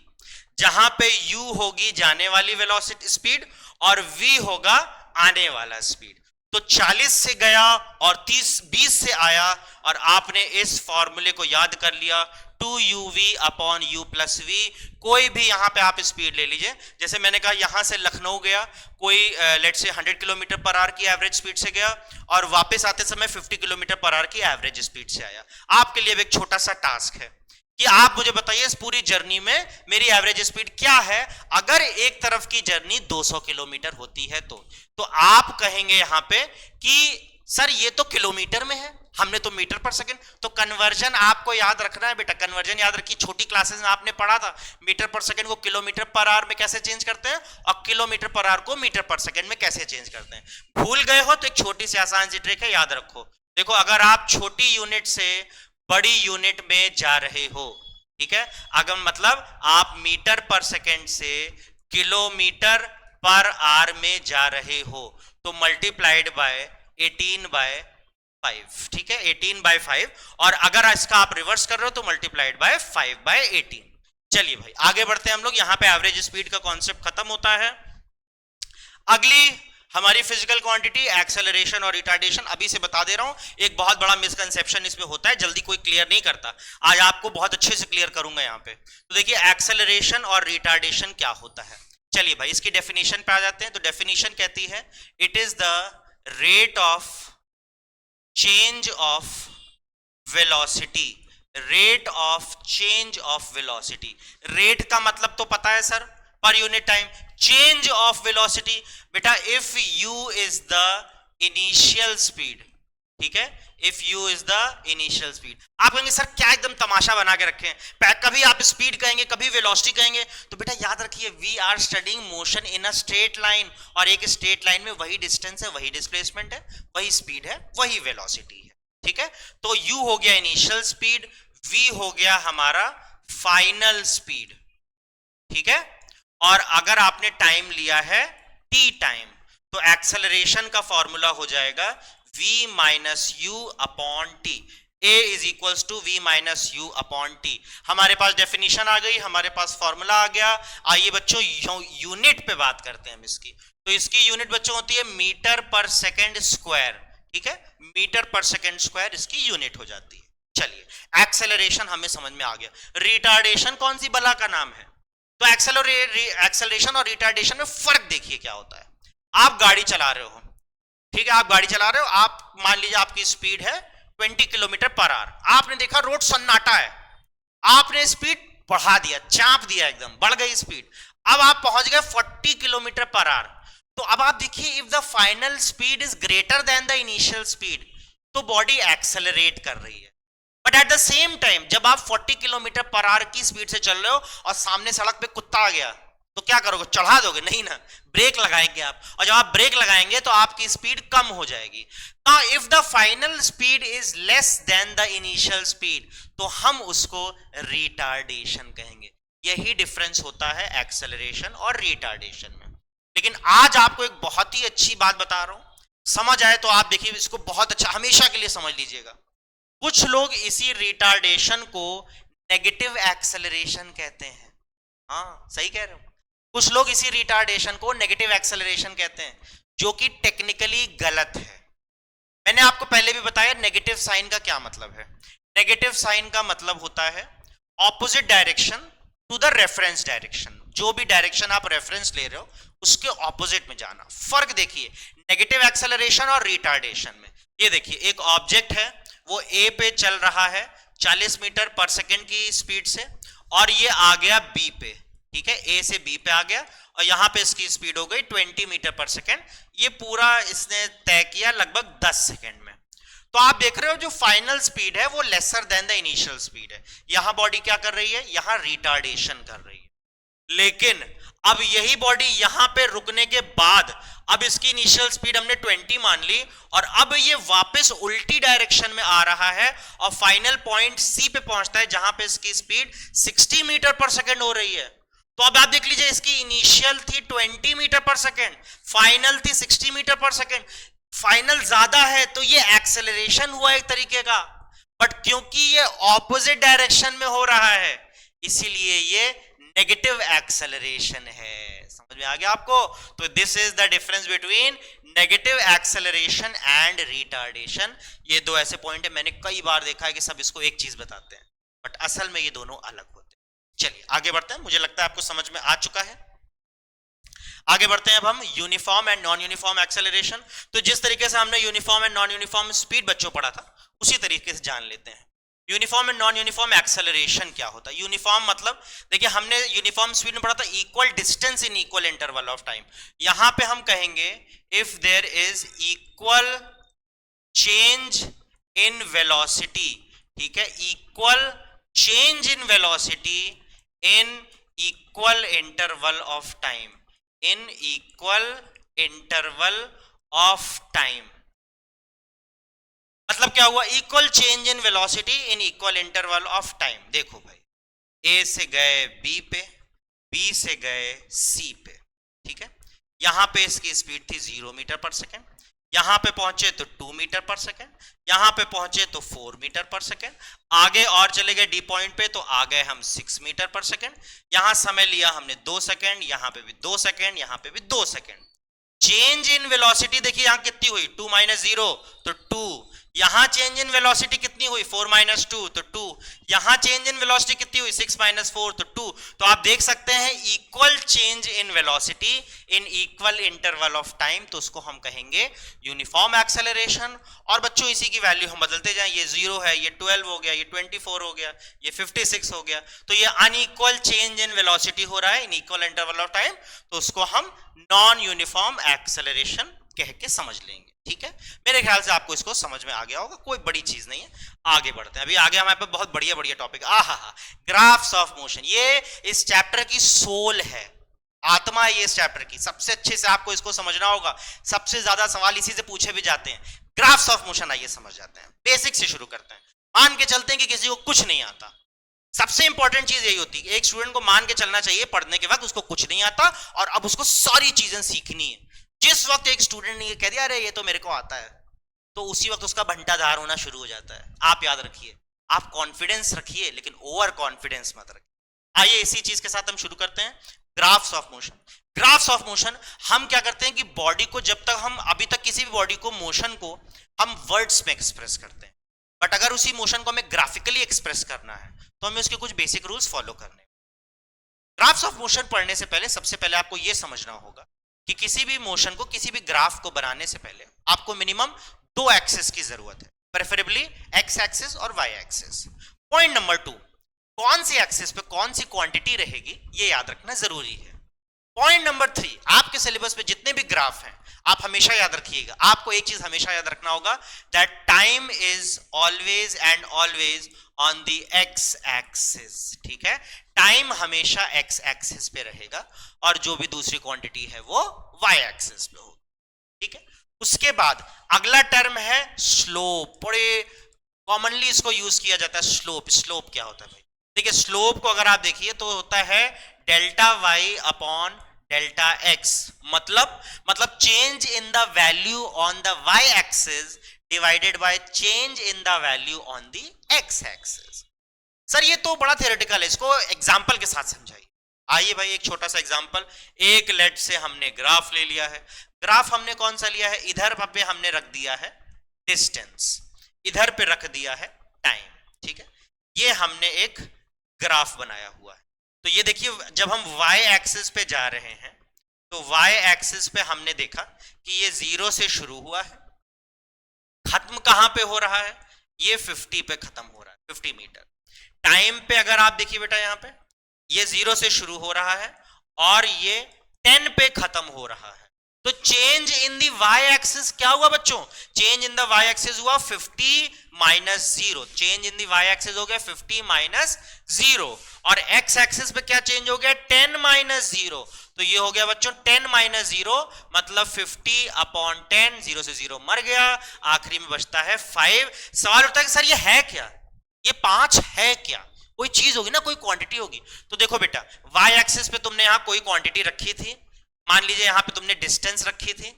जहां पे u होगी जाने वाली वेलोसिटी स्पीड और v होगा आने वाला स्पीड। तो 40 से गया और 20 से आया, और आपने इस फॉर्मूले को याद कर लिया, 2uv upon u plus we. कोई भी यहां पे आप स्पीड ले लीजिए, जैसे मैंने कहा यहां से लखनऊ गया, कोई लेट से 100 किलोमीटर पर आवर की एवरेज स्पीड से गया और वापस आते समय 50 किलोमीटर पर आवर की एवरेज स्पीड से आया। आपके लिए एक छोटा सा टास्क है कि आप मुझे बताइए इस पूरी जर्नी में मेरी एवरेज स्पीड क्या है। अगर एक तरफ की जर्नी 200 किलोमीटर होती है तो आप कहेंगे यहां पे कि सर ये तो किलोमीटर में है, हमने तो मीटर पर सेकंड। तो कन्वर्जन आपको याद रखना है बेटा, कन्वर्जन याद रखिए, छोटी क्लासेस में आपने पढ़ा था मीटर पर सेकंड को किलोमीटर पर आवर में कैसे चेंज करते हैं और किलोमीटर पर आवर को मीटर पर सेकंड में कैसे चेंज करते हैं। भूल गए हो तो एक छोटी सी आसान सी ट्रिक है, याद रखो। देखो अगर आप छोटी यूनिट से बड़ी यूनिट में जा रहे हो, ठीक है, अगर मतलब आप मीटर पर सेकंड से किलोमीटर पर आवर में जा रहे हो तो मल्टीप्लाइड बाय 18/5, ठीक है, 18/5, और अगर इसका आप रिवर्स कर रहे हो तो मल्टीप्लाइड बाय 5/18। चलिए भाई आगे बढ़ते हैं हम लोग, यहां पे एवरेज स्पीड का कॉन्सेप्ट खत्म होता है। अगली हमारी फिजिकल क्वांटिटी एक्सेलरेशन और रिटार्डेशन। अभी से बता दे रहा हूं, एक बहुत बड़ा मिसकंसेप्शन इसमें होता है, जल्दी कोई क्लियर नहीं करता, आज आपको बहुत अच्छे से क्लियर करूंगा यहां पे। तो देखिए एक्सेलरेशन और रिटार्डेशन क्या होता है। चलिए भाई इसकी डेफिनेशन पे आ जाते हैं। तो डेफिनेशन कहती है it is the rate of change of velocity, rate of change of velocity. Rate का मतलब तो पता है सर, पर unit time. Change of velocity बेटा, if u is the initial speed, ठीक है, if u is the initial speed. आप कहेंगे सर क्या एकदम तमाशा बना के रखे हैं, कभी आप स्पीड कहेंगे कभी वेलोसिटी कहेंगे। तो बेटा याद रखिए, we are studying motion in a straight line, और एक स्ट्रेट लाइन में वही डिस्टेंस है, वही डिस्प्लेसमेंट है, वही स्पीड है, वही वेलोसिटी है, ठीक है। तो u हो गया इनिशियल स्पीड, v हो गया हमारा फाइनल स्पीड, ठीक है। और अगर आपने टाइम लिया है t टाइम, तो एक्सेलरेशन का फॉर्मूला हो जाएगा v minus u upon t. a is equals to v minus u upon t. हमारे पास डेफिनेशन आ गई, हमारे पास फॉर्मूला आ गया। आइए बच्चों यूनिट पे बात करते हैं हम इसकी। तो इसकी यूनिट बच्चों होती है मीटर पर सेकेंड स्क्वायर, ठीक है, मीटर पर सेकेंड स्क्वायर इसकी यूनिट हो जाती है। चलिए एक्सेलरेशन हमें समझ में आ गया। रिटार्डेशन कौन सी बला का नाम है? तो एक्सेलरेशन और रिटार्डेशन में फर्क देखिए क्या होता है। आप गाड़ी चला रहे हो, ठीक है, आप गाड़ी चला रहे हो, आप मान लीजिए आपकी स्पीड है 20 किलोमीटर पर आवर। आपने देखा रोड सन्नाटा है, आपने स्पीड बढ़ा दिया, चाप दिया, एकदम बढ़ गई स्पीड। अब आप पहुंच गए 40 किलोमीटर पर आवर। तो अब आप देखिए, if the final speed is greater than the initial speed, तो बॉडी एक्सेलरेट कर रही है। But at the same time जब आप 40 किलोमीटर पर आवर की स्पीड से चल रहे हो और सामने सड़क पे कुत्ता आ गया, तो क्या करोगे? चढ़ा दोगे? नहीं ना, ब्रेक लगाएंगे आप। और जब आप ब्रेक लगाएंगे तो आपकी स्पीड कम हो जाएगी। Now if the final speed is less than the initial speed, तो हम उसको रिटार्डेशन कहेंगे। यही डिफरेंस होता है एक्सेलरेशन और रिटार्डेशन में। लेकिन आज आपको एक बहुत ही अच्छी बात बता रहा हूं, समझ आए तो आप देखिए इसको बहुत अच्छा, हमेशा के लिए समझ लीजिएगा। कुछ लोग इसी रिटार्डेशन को नेगेटिव एक्सेलरेशन कहते हैं। हाँ सही कह रहे हो, कुछ लोग इसी रिटार्डेशन को नेगेटिव एक्सेलरेशन कहते हैं, जो कि टेक्निकली गलत है। मैंने आपको पहले भी बताया नेगेटिव साइन का क्या मतलब है। नेगेटिव साइन का मतलब होता है opposite direction to the reference direction. जो भी डायरेक्शन आप रेफरेंस ले रहे हो उसके ऑपोजिट में जाना। फर्क देखिए नेगेटिव एक्सेलरेशन और रिटार्डेशन में। ये देखिए एक ऑब्जेक्ट है, वो ए पे चल रहा है 40 मीटर पर सेकेंड की स्पीड से, और ये आ गया बी पे, ठीक है, ए से बी पे आ गया, और यहां पे इसकी स्पीड हो गई 20 मीटर पर सेकेंड। ये पूरा इसने तय किया लगभग 10 सेकेंड में। तो आप देख रहे हो जो फाइनल स्पीड है वो lesser than the initial speed है। यहां बॉडी क्या कर रही है? यहां रिटार्डेशन कर रही है। लेकिन अब यही बॉडी यहां पे रुकने के बाद, अब इसकी इनिशियल स्पीड हमने 20 मान ली, और अब ये वापस उल्टी डायरेक्शन में आ रहा है और फाइनल पॉइंट सी पे पहुंचता है, जहां पे इसकी स्पीड 60 मीटर पर सेकेंड हो रही है। तो अब आप देख लीजिए, इसकी इनिशियल थी 20 मीटर पर सेकेंड, फाइनल थी 60 मीटर पर सेकेंड। फाइनल ज्यादा है तो ये एक्सेलरेशन हुआ एक तरीके का, बट क्योंकि ये ऑपोजिट डायरेक्शन में हो रहा है इसीलिए ये नेगेटिव एक्सेलरेशन है। समझ में आ गया आपको? तो this is the difference between negative acceleration and retardation. ये दो ऐसे पॉइंट है, मैंने कई बार देखा है कि सब इसको एक चीज बताते हैं, बट असल में ये दोनों अलग होते हैं। चलिए आगे बढ़ते हैं, मुझे लगता है आपको समझ में आ चुका है। आगे बढ़ते हैं अब हम uniform and non uniform acceleration. तो जिस तरीके से हमने uniform and non uniform speed बच्चों पढ़ा था, उसी तरीके से जान लेते हैं uniform and non uniform acceleration क्या होता है। यूनिफॉर्म मतलब देखिए, हमने यूनिफॉर्म स्पीड में पढ़ा था equal distance in equal interval of time. यहां पे हम कहेंगे if there is equal change in velocity, ठीक है, equal change in velocity in equal interval of time, in equal interval of time. मतलब क्या हुआ? Equal change in velocity in equal interval of time. देखो भाई, ए से गए बी पे, बी से गए सी पे, ठीक है, यहां पे इसकी स्पीड थी 0 मीटर पर सेकेंड, यहां पे पहुंचे तो 2 मीटर पर सेकेंड, यहां पे पहुंचे तो 4 मीटर पर सेकेंड, आगे और चले गए डी पॉइंट पे तो आ गए हम 6 मीटर पर सेकेंड। यहां समय लिया हमने 2 सेकेंड, यहां पे भी 2 सेकेंड, यहां पे भी 2 सेकेंड। चेंज इन वेलोसिटी देखिए यहां कितनी हुई, 2 - 0 तो 2, यहां चेंज इन वेलोसिटी कितनी हुई 4 माइनस 2 तो 2, यहां चेंज इन वेलोसिटी कितनी हुई 6 माइनस 4 तो 2। तो आप देख सकते हैं equal change in velocity in equal interval of time, तो उसको हम कहेंगे यूनिफॉर्म एक्सेलरेशन। और बच्चों इसी की वैल्यू हम बदलते जाएं, ये 0 है, ये 12 हो गया, ये 24 हो गया, ये 56 हो गया, तो ये अनइक्वल चेंज इन वेलोसिटी हो रहा है इन इक्वल इंटरवल ऑफ टाइम, तो उसको हम नॉन यूनिफॉर्म एक्सेलरेशन कह के समझ लेंगे। ठीक है, मेरे ख्याल से आपको इसको समझ में आ गया होगा, कोई बड़ी चीज नहीं है। आगे बढ़ते हैं, अभी आगे हमारे पास बहुत बढ़िया बढ़िया टॉपिक, ग्राफ्स ऑफ मोशन, ये इस चैप्टर की सोल है, आत्मा है ये इस चैप्टर की। सबसे अच्छे से आपको इसको समझना होगा, सबसे ज्यादा सवाल इसी से पूछे भी जाते हैं। ग्राफ्स ऑफ मोशन आइए समझ जाते हैं, बेसिक से शुरू करते हैं। मान के चलते हैं कि किसी को कुछ नहीं आता, सबसे इंपॉर्टेंट चीज यही होती है, एक स्टूडेंट को मान के चलना चाहिए पढ़ने के वक्त उसको कुछ नहीं आता और अब उसको सारी चीजें सीखनी है। जिस वक्त एक स्टूडेंट ने ये कह दिया अरे ये तो मेरे को आता है, तो उसी वक्त उसका भंटाधार होना शुरू हो जाता है। आप याद रखिए, आप कॉन्फिडेंस रखिए लेकिन ओवर कॉन्फिडेंस मत रखिए। आइए इसी चीज के साथ हम शुरू करते हैं, graphs of motion. Graphs of motion हम क्या करते हैं कि बॉडी को, जब तक हम अभी तक किसी भी बॉडी को मोशन को हम वर्ड्स में एक्सप्रेस करते हैं, बट अगर उसी मोशन को हमें ग्राफिकली एक्सप्रेस करना है तो हमें उसके कुछ बेसिक रूल्स फॉलो करने। ग्राफ्स ऑफ मोशन पढ़ने से पहले सबसे पहले आपको यह समझना होगा कि किसी भी मोशन को, किसी भी ग्राफ को बनाने से पहले आपको मिनिमम 2 एक्सिस की जरूरत है, प्रेफरेबली एक्स एक्सिस और वाई एक्सिस। पॉइंट नंबर 2, कौन सी एक्सिस पे कौन सी क्वांटिटी रहेगी ये याद रखना जरूरी है। पॉइंट नंबर 3, आपके सिलेबस पे जितने भी ग्राफ हैं आप हमेशा याद रखिएगा, आपको एक चीज हमेशा याद रखना होगा, that time is always and always on the x axis. ठीक है, टाइम हमेशा एक्स एक्सिस पे रहेगा और जो भी दूसरी क्वांटिटी है वो वाई एक्सिस पे होगी। ठीक है, उसके बाद अगला टर्म है स्लोप। बड़े कॉमनली इसको यूज किया जाता है स्लोप। स्लोप क्या होता है भाई? देखिए स्लोप को अगर आप देखिए तो होता है delta y upon delta x, मतलब change in the value on the y axis divided by change in the value on the x axis. Sir ये तो बड़ा थियोरेटिकल है, इसको एग्जांपल के साथ समझाइए। आइए भाई एक छोटा सा एग्जांपल, एक लेट से हमने ग्राफ ले लिया है। ग्राफ हमने कौन सा लिया है? इधर पे हमने रख दिया है डिस्टेंस, इधर पे रख दिया है टाइम। ठीक है, ये हमने एक ग्राफ बनाया हुआ है। तो ये देखिए जब हम y एक्सिस पे जा रहे हैं तो y एक्सिस पे हमने देखा कि ये 0 से शुरू हुआ है, खत्म कहां पे हो रहा है? ये 50 पे खत्म हो रहा है, 50 मीटर। टाइम पे अगर आप देखिए बेटा यहां पे ये 0 से शुरू हो रहा है और ये 10 पे खत्म हो रहा है। तो change in the y axis क्या हुआ बच्चों? Change in the y axis हुआ 50 minus 0। Change in the y axis हो गया 50 माइनस 0 और x एक्सिस पे क्या चेंज हो गया? 10 माइनस 0। तो ये हो गया बच्चों 10 माइनस 0 मतलब 50 अपॉन 10, 0 से 0 मर गया, आखिरी में बचता है 5। सवाल उठता है कि सर ये है क्या? ये 5 है क्या? कोई चीज होगी ना, कोई क्वांटिटी होगी। तो देखो बेटा y एक्सिस पे तुमने यहां कोई क्वांटिटी रखी थी, मान लीजिए यहां पे तुमने डिस्टेंस रखी थी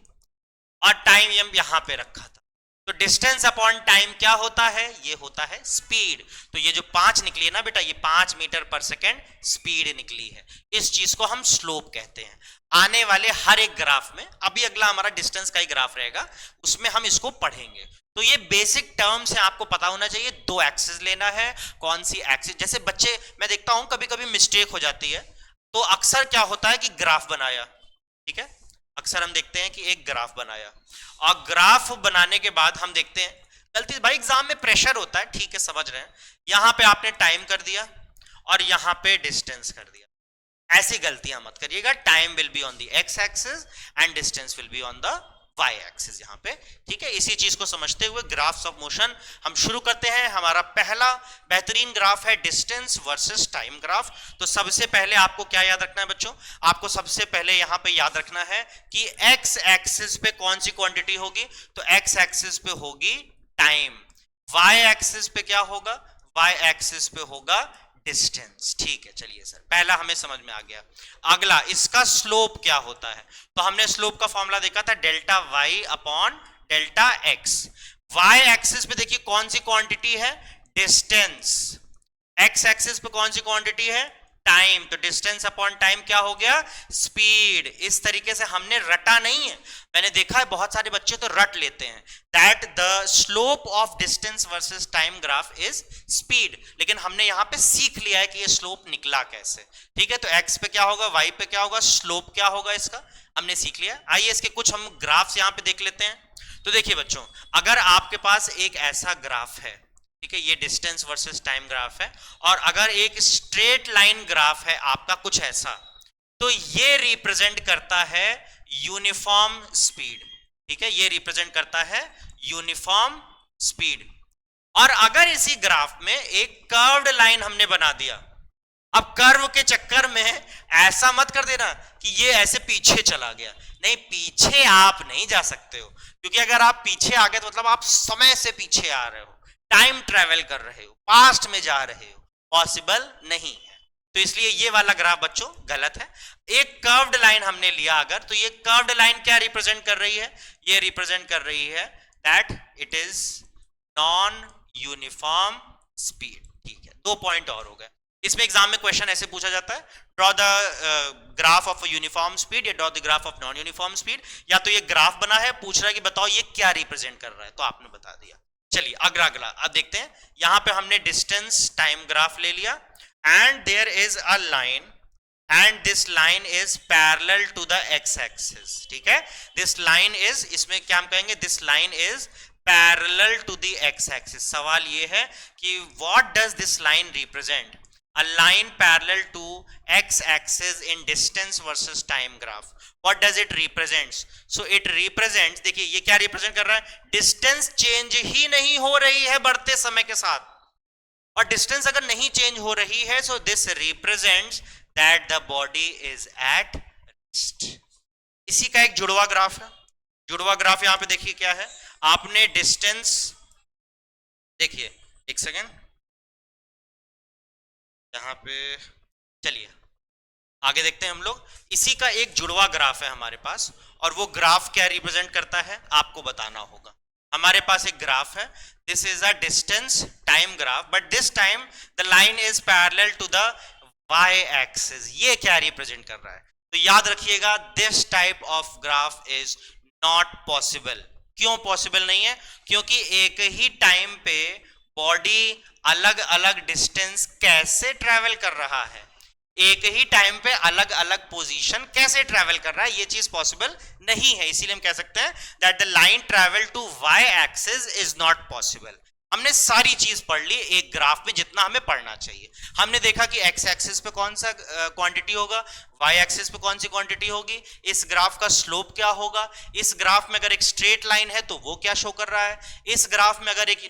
और टाइम यहां पे रखा था। तो डिस्टेंस अपॉन टाइम क्या होता है? ये होता है स्पीड। तो ये जो 5 निकली है ना बेटा, ये 5 मीटर पर सेकेंड स्पीड निकली है। इस चीज को हम स्लोप कहते हैं। आने वाले हर एक ग्राफ में, अभी अगला हमारा डिस्टेंस का ही ग्राफ रहेगा, उसमें हम इसको पढ़ेंगे। तो ये बेसिक टर्म्स है, आपको पता होना चाहिए। 2 एक्सिस लेना है, कौन सी एक्सिस? जैसे बच्चे, मैं देखता हूं कभी कभी मिस्टेक हो जाती है, तो अक्सर क्या होता है कि ग्राफ बनाया, ठीक है, अक्सर हम देखते हैं कि एक ग्राफ बनाया और ग्राफ बनाने के बाद हम देखते हैं गलती, भाई एग्जाम में प्रेशर होता है, ठीक है समझ रहे हैं, यहां पे आपने टाइम कर दिया और यहां पे डिस्टेंस कर दिया। ऐसी गलतियां मत करिएगा। Time will be on the x axis and distance will be on the y axis यहां पे। ठीक है, इसी चीज को समझते हुए ग्राफ्स ऑफ मोशन हम शुरू करते हैं। हमारा पहला बेहतरीन ग्राफ है डिस्टेंस वर्सेस टाइम ग्राफ। तो सबसे पहले आपको क्या याद रखना है बच्चों? आपको सबसे पहले यहां पे याद रखना है कि एक्स एक्सिस पे कौन सी क्वांटिटी होगी? तो एक्स एक्सिस पे होगी टाइम, वाई एक्सिस पे क्या होगा? वाई एक्सिस पे होगा डिस्टेंस। ठीक है, चलिए सर पहला हमें समझ में आ गया। अगला, इसका स्लोप क्या होता है? तो हमने स्लोप का फॉर्मूला देखा था delta y upon delta x. Y axis पे देखिए कौन सी क्वांटिटी है? डिस्टेंस। एक्स एक्सिस पे कौन सी क्वांटिटी है? टाइम, तो डिस्टेंस अपॉन टाइम क्या हो गया, स्पीड। इस तरीके से हमने रटा नहीं है, मैंने देखा है बहुत सारे बच्चे तो रट लेते हैं that the slope of distance versus time graph is speed, लेकिन हमने यहां पे सीख लिया है कि ये स्लोप निकला कैसे। ठीक है, तो एक्स पे क्या होगा, वाई पे क्या होगा, स्लोप क्या होगा इसका हमने सीख लिया। आइए इसके कुछ हम ग्राफ्स यहां पे देख लेते हैं। तो देखिए बच्चों, अगर आपके पास एक ऐसा ग्राफ है, ठीक है, ये डिस्टेंस वर्सेस टाइम ग्राफ है, और अगर एक स्ट्रेट लाइन ग्राफ है आपका कुछ ऐसा, तो ये रिप्रेजेंट करता है यूनिफॉर्म स्पीड। ठीक है, ये रिप्रेजेंट करता है यूनिफॉर्म स्पीड। और अगर इसी ग्राफ में एक कर्व्ड लाइन हमने बना दिया, अब कर्व के चक्कर में ऐसा मत कर देना कि ये ऐसे पीछे चला गया, नहीं, पीछे आप नहीं जा सकते हो, क्योंकि अगर आप पीछे आ गए तो मतलब आप समय से पीछे आ रहे हो, टाइम ट्रेवल कर रहे हो, पास्ट में जा रहे हो, पॉसिबल नहीं है। तो इसलिए ये वाला ग्राफ बच्चों गलत है। एक कर्व्ड लाइन हमने लिया अगर, तो ये कर्व्ड लाइन क्या रिप्रेजेंट कर रही है, ये रिप्रेजेंट कर रही है that it is non uniform speed. ठीक है, 2 पॉइंट और हो गए। इसमें एग्जाम में क्वेश्चन ऐसे पूछा जाता है, draw the graph of uniform speed या draw the graph of non uniform speed, या तो ये ग्राफ बना है, पूछ रहा है कि बताओ ये क्या रिप्रेजेंट कर रहा है, तो आपने बता दिया। चलिए अगला अगला अब देखते हैं। यहां पे हमने डिस्टेंस टाइम ग्राफ ले लिया, and there is a line, and this line is parallel to the x axis. ठीक है, दिस लाइन इज, इसमें क्या हम कहेंगे, this line is parallel to the x axis. सवाल ये है कि what does this line represent, a line parallel to x axis in distance versus time graph, what does it represents? So it represents, देखिए ये क्या represent कर रहा है, distance change ही नहीं हो रही है बढ़ते समय के साथ, और distance अगर नहीं change हो रही है, so this represents that the body is at rest। इसी का एक जुड़वा ग्राफ है। जुड़वा ग्राफ यहां पे देखिए क्या है, आपने distance, देखिए एक सेकेंड, यहां पे चलिए आगे देखते हैं हम लोग। इसी का एक जुड़वा ग्राफ है हमारे पास, और वो ग्राफ क्या रिप्रेजेंट करता है आपको बताना होगा। हमारे पास एक ग्राफ है, this is a distance time graph, but this time the line is parallel to the y axis. ये क्या रिप्रेजेंट कर रहा है, तो याद रखिएगा this type of graph is not possible. क्यों पॉसिबल नहीं है, क्योंकि एक ही टाइम पे बॉडी अलग अलग डिस्टेंस कैसे ट्रेवल कर रहा है, एक ही टाइम पे अलग अलग पोजीशन कैसे ट्रेवल कर रहा है, ये चीज पॉसिबल नहीं है। इसीलिए हम कह सकते हैं that the line travel to y axis is not possible. हमने सारी चीज पढ़ ली एक ग्राफ में जितना हमें पढ़ना चाहिए। हमने देखा कि एक्स एक्सिस पे कौन सा क्वांटिटी होगा, वाई एक्सिस पे कौन सी क्वांटिटी होगी, इस ग्राफ का स्लोप क्या होगा, इस ग्राफ में अगर एक स्ट्रेट लाइन है तो वो क्या शो कर रहा है, इस ग्राफ में अगर एक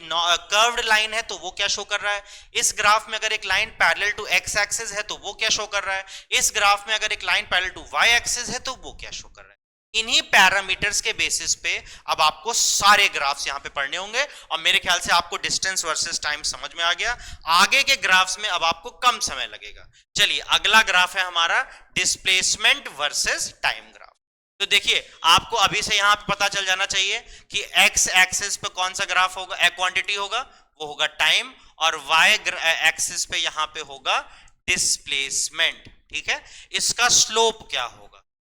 कर्व्ड लाइन है तो वो क्या शो कर रहा है, इस ग्राफ में अगर एक line parallel to x axis है तो वो क्या शो कर रहा है, इस ग्राफ में अगर एक line parallel to y axis है तो वो क्या शो कर रहा है। इन्हीं पैरामीटर्स के बेसिस पे अब आपको सारे ग्राफ्स यहां पे पढ़ने होंगे, और मेरे ख्याल से आपको डिस्टेंस वर्सेस टाइम समझ में आ गया। आगे के ग्राफ्स में अब आपको कम समय लगेगा। चलिए अगला ग्राफ है हमारा डिस्प्लेसमेंट वर्सेस टाइम ग्राफ। तो देखिए आपको अभी से यहां पे पता चल जाना चाहिए कि एक्स एक्सिस पे कौन सा ग्राफ होगा, क्वांटिटी होगा, वो होगा टाइम, और वाई एक्सिस पे यहां पे होगा डिस्प्लेसमेंट। ठीक है, इसका स्लोप क्या होगा,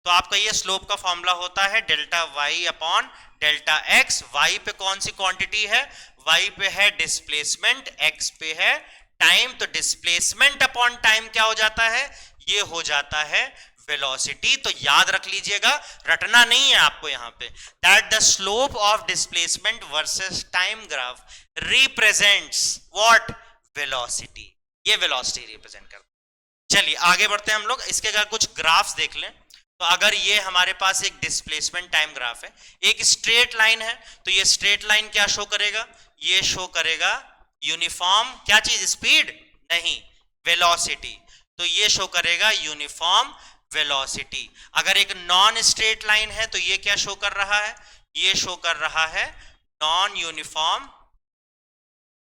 तो आपका ये स्लोप का फॉर्मूला होता है delta y upon delta x. Y पे कौन सी क्वांटिटी है, वाई पे है डिस्प्लेसमेंट, एक्स पे है टाइम। तो डिस्प्लेसमेंट अपॉन टाइम क्या हो जाता है, ये हो जाता है वेलोसिटी। तो याद रख लीजिएगा, रटना नहीं है आपको यहां पे, that the slope of displacement versus time graph represents what, velocity. ये वेलोसिटी रिप्रेजेंट करता है। चलिए आगे बढ़ते हैं हम लोग। इसके अगर कुछ ग्राफ्स देख लें, तो अगर ये हमारे पास एक डिस्प्लेसमेंट टाइम ग्राफ है, एक स्ट्रेट लाइन है, तो ये स्ट्रेट लाइन क्या शो करेगा, ये शो करेगा यूनिफॉर्म क्या चीज, स्पीड नहीं, वेलोसिटी। तो ये शो करेगा यूनिफॉर्म वेलोसिटी। अगर एक नॉन स्ट्रेट लाइन है तो ये क्या शो कर रहा है, ये शो कर रहा है नॉन यूनिफॉर्म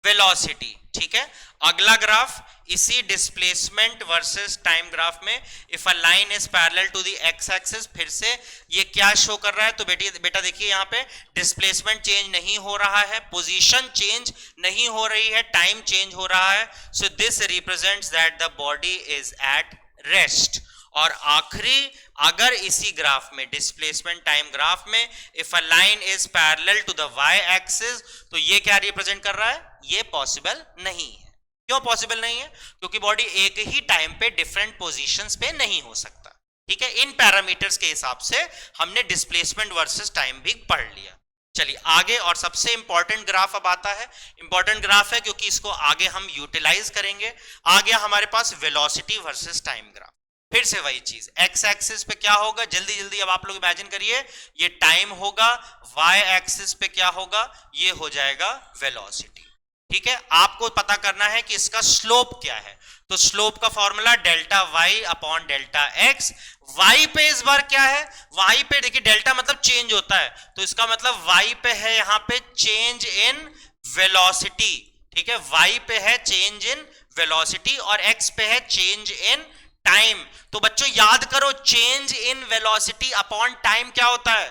वेलोसिटी, ठीक है। अगला ग्राफ इसी डिस्प्लेसमेंट वर्सेस टाइम ग्राफ में, if a line is parallel to the x axis, फिर से ये क्या शो कर रहा है, तो बेटा देखिए यहाँ पे डिस्प्लेसमेंट चेंज नहीं हो रहा है, पोजीशन चेंज नहीं हो रही है, टाइम चेंज हो रहा है। So this represents that the body is at rest. और आखिरी, अगर इसी ग्राफ में डिस्प्लेसमेंट टाइम ग्राफ में if a line is parallel to the y axis, तो ये क्या रिप्रेजेंट कर रहा है, ये पॉसिबल नहीं है। क्यों पॉसिबल नहीं है, क्योंकि बॉडी एक ही टाइम पे डिफरेंट पोजीशंस पे नहीं हो सकता, ठीक है। इन पैरामीटर्स के हिसाब से हमने डिस्प्लेसमेंट वर्सेस टाइम भी पढ़ लिया। चलिए आगे, और सबसे इंपॉर्टेंट ग्राफ अब आता है। इंपॉर्टेंट ग्राफ है क्योंकि इसको आगे हम यूटिलाइज करेंगे। आ गया हमारे पास वेलोसिटी वर्सेस टाइम ग्राफ। फिर से वही चीज, एक्स एक्सिस पे क्या होगा, जल्दी जल्दी अब आप लोग इमेजिन करिए, ये टाइम होगा, वाई एक्सिस पे क्या होगा, ये हो जाएगा वेलोसिटी, ठीक है। आपको पता करना है कि इसका स्लोप क्या है, तो स्लोप का formula delta y upon delta x. Y पे इस बार क्या है, वाई पे देखिए डेल्टा मतलब चेंज होता है, तो इसका मतलब वाई पे है यहां पे चेंज इन वेलोसिटी, ठीक है। वाई पे है चेंज इन वेलोसिटी और एक्स पे है चेंज इन टाइम। तो बच्चों याद करो, change in velocity upon time क्या होता है,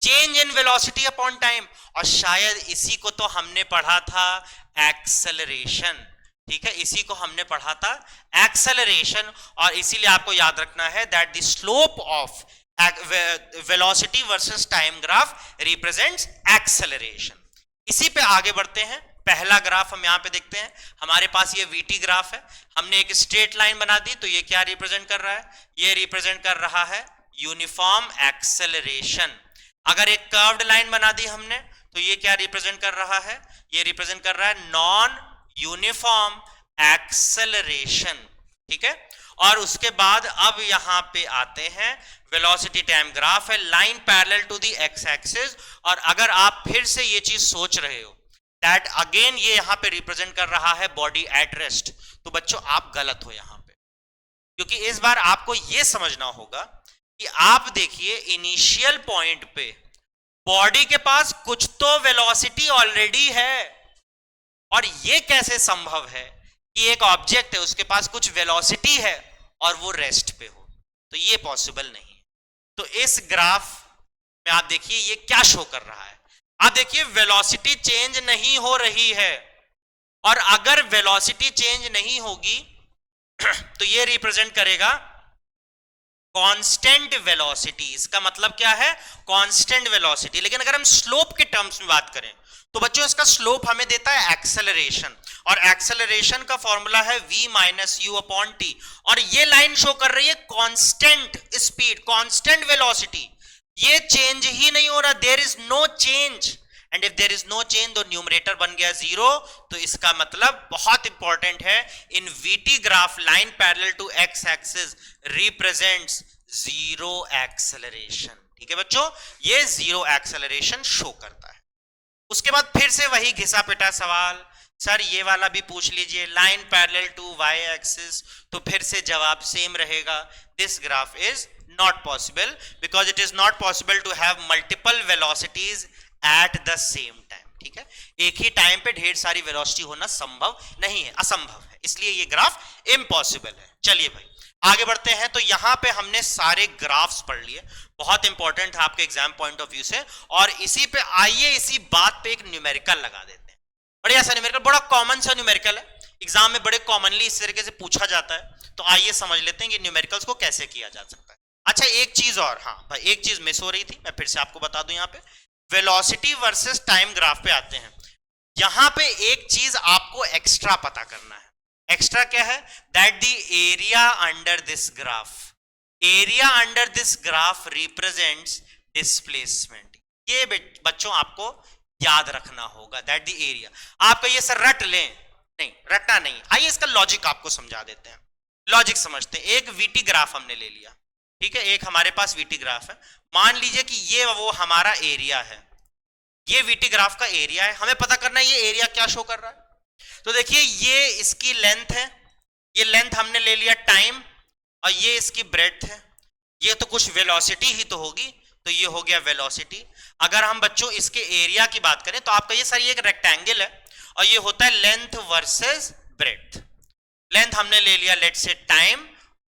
change in velocity upon time. और शायद इसी को तो हमने पढ़ा था एक्सेलरेशन, ठीक है, इसी को हमने पढ़ा था एक्सेलरेशन। और इसीलिए आपको याद रखना है that the slope of velocity versus time graph represents acceleration. इसी पे आगे बढ़ते हैं। पहला ग्राफ हम यहां पे देखते हैं, हमारे पास ये वीटी ग्राफ है, हमने एक स्ट्रेट लाइन बना दी, तो ये क्या रिप्रेजेंट कर रहा है, ये रिप्रेजेंट कर रहा है यूनिफॉर्म एक्सेलरेशन। अगर एक कर्व्ड लाइन बना दी हमने, तो ये क्या रिप्रेजेंट कर रहा है, ये रिप्रेजेंट कर रहा है नॉन यूनिफॉर्म एक्सेलरेशन, ठीक है। और उसके बाद अब यहां पे आते हैं, वेलोसिटी टाइम ग्राफ है, line parallel to the x axis. और अगर आप फिर से ये चीज सोच रहे हो दैट अगेन ये यहां पे रिप्रेजेंट कर रहा है बॉडी एट रेस्ट, तो बच्चों आप गलत हो यहां पे, क्योंकि इस बार आपको ये समझना होगा कि आप देखिए इनिशियल पॉइंट पे बॉडी के पास कुछ तो वेलोसिटी ऑलरेडी है, और ये कैसे संभव है कि एक ऑब्जेक्ट है उसके पास कुछ वेलोसिटी है और वो रेस्ट पे हो, तो ये पॉसिबल नहीं है। तो इस ग्राफ में आप देखिए ये क्या शो कर रहा है, आप देखिए वेलोसिटी चेंज नहीं हो रही है, और अगर वेलोसिटी चेंज नहीं होगी तो ये रिप्रेजेंट करेगा कांस्टेंट वेलोसिटी। इसका मतलब क्या है, कांस्टेंट वेलोसिटी। लेकिन अगर हम स्लोप के टर्म्स में बात करें तो बच्चों इसका स्लोप हमें देता है एक्सेलरेशन, और एक्सेलरेशन का फॉर्मूला है v minus u upon t. और ये लाइन शो कर रही है कांस्टेंट स्पीड, कांस्टेंट वेलोसिटी, ये चेंज ही नहीं हो रहा, there is no change. And if there is no change तो न्यूमरेटर बन गया जीरो, तो इसका मतलब बहुत इंपॉर्टेंट है, in VT graph line parallel to x axis represents zero acceleration, ठीक है बच्चों, ये जीरो एक्सेलरेशन शो करता है। उसके बाद फिर से वही घिसा पिटा सवाल, सर ये वाला भी पूछ लीजिए, line parallel to y axis, तो फिर से जवाब सेम रहेगा, this graph is not possible because it is not possible to have multiple velocities at the same time, ठीक है। एक ही टाइम पे ढेर सारी वेलोसिटी होना संभव नहीं है, असंभव है, इसलिए ये ग्राफ इम्पॉसिबल है। चलिए भाई आगे बढ़ते हैं। तो यहां पे हमने सारे ग्राफ्स पढ़ लिए, बहुत इंपॉर्टेंट है आपके एग्जाम पॉइंट ऑफ व्यू से। और इसी पे आइए इसी बात पे एक न्यूमेरिकल लगा देते हैं, बढ़िया सा न्यूमेरिकल, बड़ा कॉमन सा न्यूमेरिकल है, एग्जाम में बड़े कॉमनली इस तरीके से पूछा जाता है। तो आइए समझ लेते हैं कि न्यूमेरिकल्स को कैसे किया जा सकता है। अच्छा एक चीज और, हाँ भाई एक चीज मिस हो रही थी, मैं फिर से आपको बता दूं, यहाँ पे वेलोसिटी वर्सेस टाइम ग्राफ पे आते हैं। यहां पे एक चीज आपको एक्स्ट्रा पता करना है, एक्स्ट्रा क्या है, that the area under this graph, area under this graph represents displacement. ये बच्चों आपको याद रखना होगा, दैट द एरिया। आपका ये सर रट लें, नहीं रटना नहीं, आइए इसका लॉजिक आपको समझा देते हैं। लॉजिक समझते हैं, एक वीटी ग्राफ हमने ले लिया, ठीक है, एक हमारे पास वीटी ग्राफ है, मान लीजिए कि ये वो हमारा एरिया है, ये वीटी ग्राफ का एरिया है, हमें पता करना है ये एरिया क्या शो कर रहा है। तो देखिए ये इसकी लेंथ है, ये लेंथ हमने ले लिया टाइम, और ये इसकी ब्रेड्थ है, ये तो कुछ वेलोसिटी ही तो होगी, तो ये हो गया वेलोसिटी। अगर हम बच्चों इसके एरिया की बात करें तो आपका ये सर ये एक रेक्टेंगल है, और ये होता है लेंथ वर्सेस ब्रेड्थ। लेंथ हमने ले लिया लेट्स से टाइम,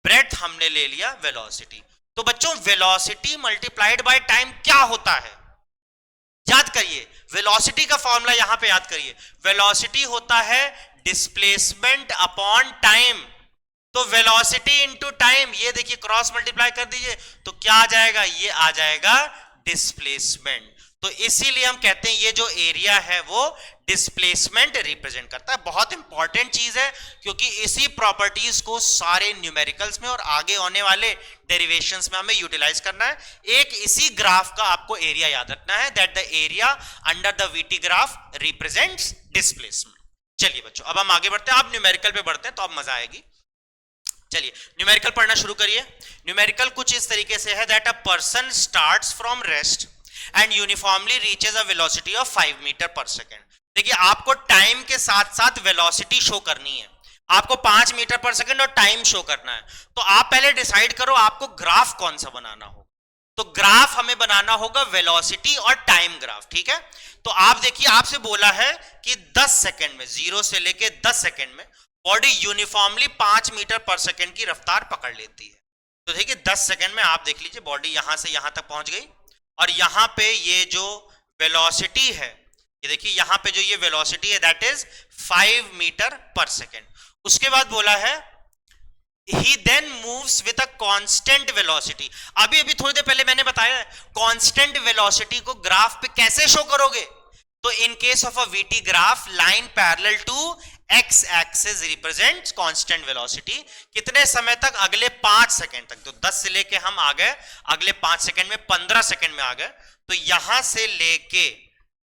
ब्रेड्थ हमने ले लिया वेलोसिटी। तो बच्चों वेलोसिटी मल्टीप्लाइड बाय टाइम क्या होता है, याद करिए। वेलोसिटी का फॉर्मूला यहां पे याद करिए, वेलोसिटी होता है डिस्प्लेसमेंट अपॉन टाइम। तो वेलोसिटी इनटू टाइम, ये देखिए क्रॉस मल्टीप्लाई कर दीजिए तो क्या आ जाएगा, ये आ जाएगा डिस्प्लेसमेंट। तो इसीलिए हम कहते हैं ये जो एरिया है वो डिस्प्लेसमेंट रिप्रेजेंट करता है। बहुत इंपॉर्टेंट चीज है क्योंकि इसी प्रॉपर्टीज को सारे न्यूमेरिकल्स में और आगे आने वाले डेरिवेशंस में हमें यूटिलाइज करना है। एक इसी ग्राफ का आपको एरिया याद रखना है, that the area under the VT graph represents displacement. चलिए बच्चों अब हम आगे बढ़ते हैं, अब न्यूमेरिकल पे बढ़ते हैं तो अब मजा आएगी। चलिए न्यूमेरिकल पढ़ना शुरू करिए। न्यूमेरिकल कुछ इस तरीके से है, that a person starts from rest and uniformly reaches a velocity of 5 metre per second. देखिए आपको टाइम के साथ साथ वेलोसिटी शो करनी है, आपको 5 मीटर पर सेकेंड और टाइम शो करना है। तो आप पहले डिसाइड करो आपको ग्राफ कौन सा बनाना होगा। तो ग्राफ हमें बनाना होगा वेलोसिटी और टाइम ग्राफ, ठीक है। तो आप देखिए आपसे बोला है कि 10 सेकेंड में, 0 से लेके 10 सेकेंड में body uniformly 5 metre per second की रफ्तार पकड़ लेती है। तो देखिए 10 सेकेंड में आप देख लीजिए बॉडी यहां से यहां तक पहुंच गई और यहां पे ये जो वेलोसिटी है, ये देखिए यहां पे जो ये वेलोसिटी है that is 5 metre per second. उसके बाद बोला है he then moves with a constant velocity। अभी थोड़ी देर पहले मैंने बताया कांस्टेंट वेलोसिटी को ग्राफ पे कैसे शो करोगे। तो in case of a VT graph line parallel to x axis represents constant velocity. कितने समय तक, अगले 5 सेकंड तक। तो 10 से लेके हम आ गए अगले 5 सेकंड में 15 सेकंड में आ गए। तो यहां से लेके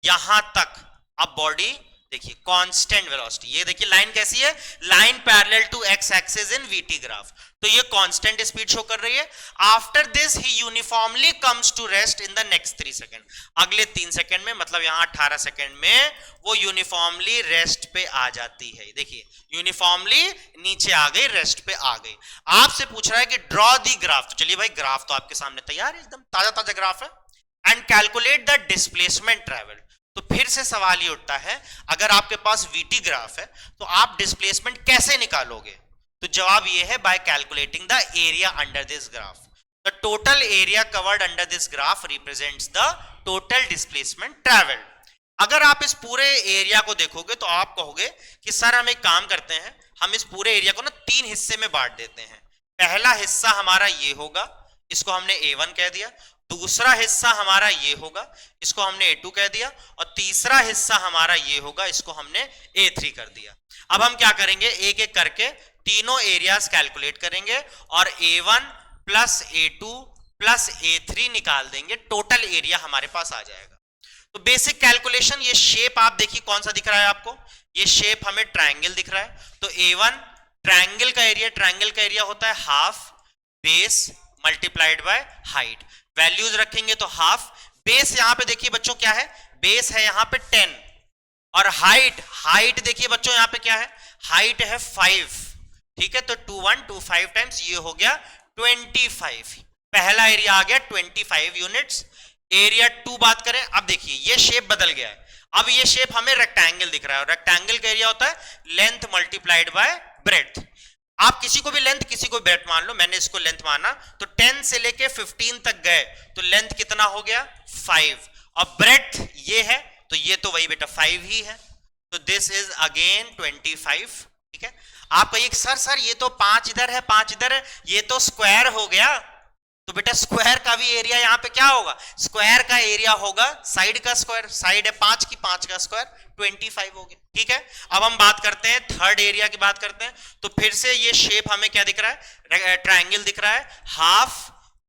यहां तक अब बॉडी देखिए कांस्टेंट वेलोसिटी, ये देखिए लाइन कैसी है, line parallel to x axis in VT graph. तो ये कांस्टेंट स्पीड शो कर रही है। After this he uniformly comes to rest in the next 3 second. अगले 3 सेकंड में, मतलब यहां 18 सेकंड में वो यूनिफॉर्मली रेस्ट पे आ जाती है। देखिए यूनिफॉर्मली नीचे आ गई, रेस्ट पे आ गई। आपसे पूछ रहा है कि ड्रॉ दी ग्राफ। तो चलिए भाई ग्राफ तो आपके सामने तैयार है, एकदम ताजा ताजा ग्राफ है। And calculate the displacement travel. तो फिर से सवाल ये उठता है अगर आपके पास वीटी ग्राफ है तो आप डिस्प्लेसमेंट कैसे निकालोगे। तो जवाब ये है bye calculating the area under this graph. The total area covered under this graph represents the total displacement travelled. अगर आप इस पूरे एरिया को देखोगे तो आप कहोगे कि सर हम एक काम करते हैं, हम इस पूरे एरिया को ना 3 हिस्से में बांट देते हैं। पहला हिस्सा हमारा ये होगा, इसको हमने A1 कह दिया। दूसरा हिस्सा हमारा ये होगा, इसको हमने A2 कह दिया। और तीसरा हिस्सा हमारा ये होगा, इसको हमने A3 कर दिया। अब हम क्या करेंगे, एक एक करके तीनों एरियाज कैलकुलेट करेंगे और A1 plus A2 plus A3 निकाल देंगे, टोटल एरिया हमारे पास आ जाएगा। तो बेसिक कैलकुलेशन, ये शेप आप देखिए कौन सा दिख रहा है आपको, ये शेप हमें ट्रायंगल दिख रहा है। तो A1 ट्रायंगल का एरिया होता है half base multiplied by height. Values रखेंगे तो हाफ, बेस यहां पे देखिए बच्चों क्या है, बेस है यहां पे 10 और हाइट देखिए बच्चों यहां पे क्या है, हाइट है 5, ठीक है। तो 2125 टाइम्स ये हो गया 25। पहला एरिया आ गया 25 यूनिट्स। एरिया 2 बात करें, अब देखिए ये शेप बदल गया है। अब ये शेप हमें रेक्टेंगल दिख रहा है और रेक्टेंगल का एरिया होता है लेंथ मल्टीप्लाइड बाय ब्रेड्थ। आप किसी को भी लेंथ किसी को ब्रेड्थ मान लो, मैंने इसको लेंथ माना। तो 10 से लेके 15 तक गए तो लेंथ कितना हो गया 5 और ब्रेड्थ ये है तो ये तो वही बेटा 5 ही है। तो दिस इज अगेन 25, ठीक है। आप कहिए सर ये तो 5 इधर है 5 इधर है, ये तो स्क्वायर हो गया। तो बेटा स्क्वायर का भी एरिया यहां पे क्या होगा, स्क्वायर का एरिया होगा साइड का स्क्वायर, साइड है 5 की 5 का स्क्वायर 25 हो गया, ठीक है। अब हम बात करते हैं थर्ड एरिया की बात करते हैं। तो फिर से ये शेप हमें क्या दिख रहा है, ट्रायंगल दिख रहा है, हाफ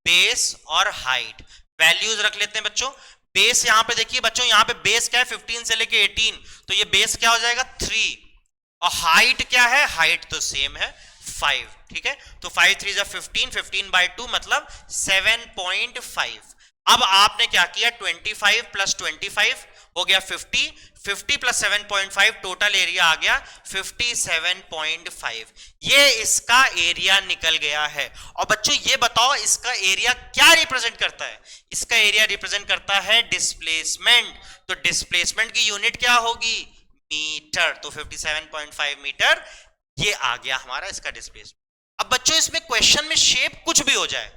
बेस और हाइट। वैल्यूज रख लेते हैं बच्चों। बेस यहां पे देखिए बच्चों, यहां पे बेस क्या है 15 से लेके 18, तो ये बेस क्या हो जाएगा 3 और हाइट क्या है, हाइट तो सेम है 5, ठीक है। तो 5 3 15, 15 by 2 मतलब 7.5। अब आपने क्या किया 25 प्लस 25 हो गया 50, 50 प्लस 7.5 टोटल एरिया आ गया 57.5। ये इसका एरिया निकल गया है। और बच्चों ये बताओ इसका एरिया क्या रिप्रेजेंट करता है, इसका एरिया रिप्रेजेंट करता है डिस्प्लेसमेंट। तो डिस्प्लेसमेंट की यूनिट क्या होगी, मीटर, तो 57.5 मीटर ये आ गया हमारा इसका डिस्प्लेसमेंट। अब बच्चों इसमें क्वेश्चन में शेप कुछ भी हो जाए,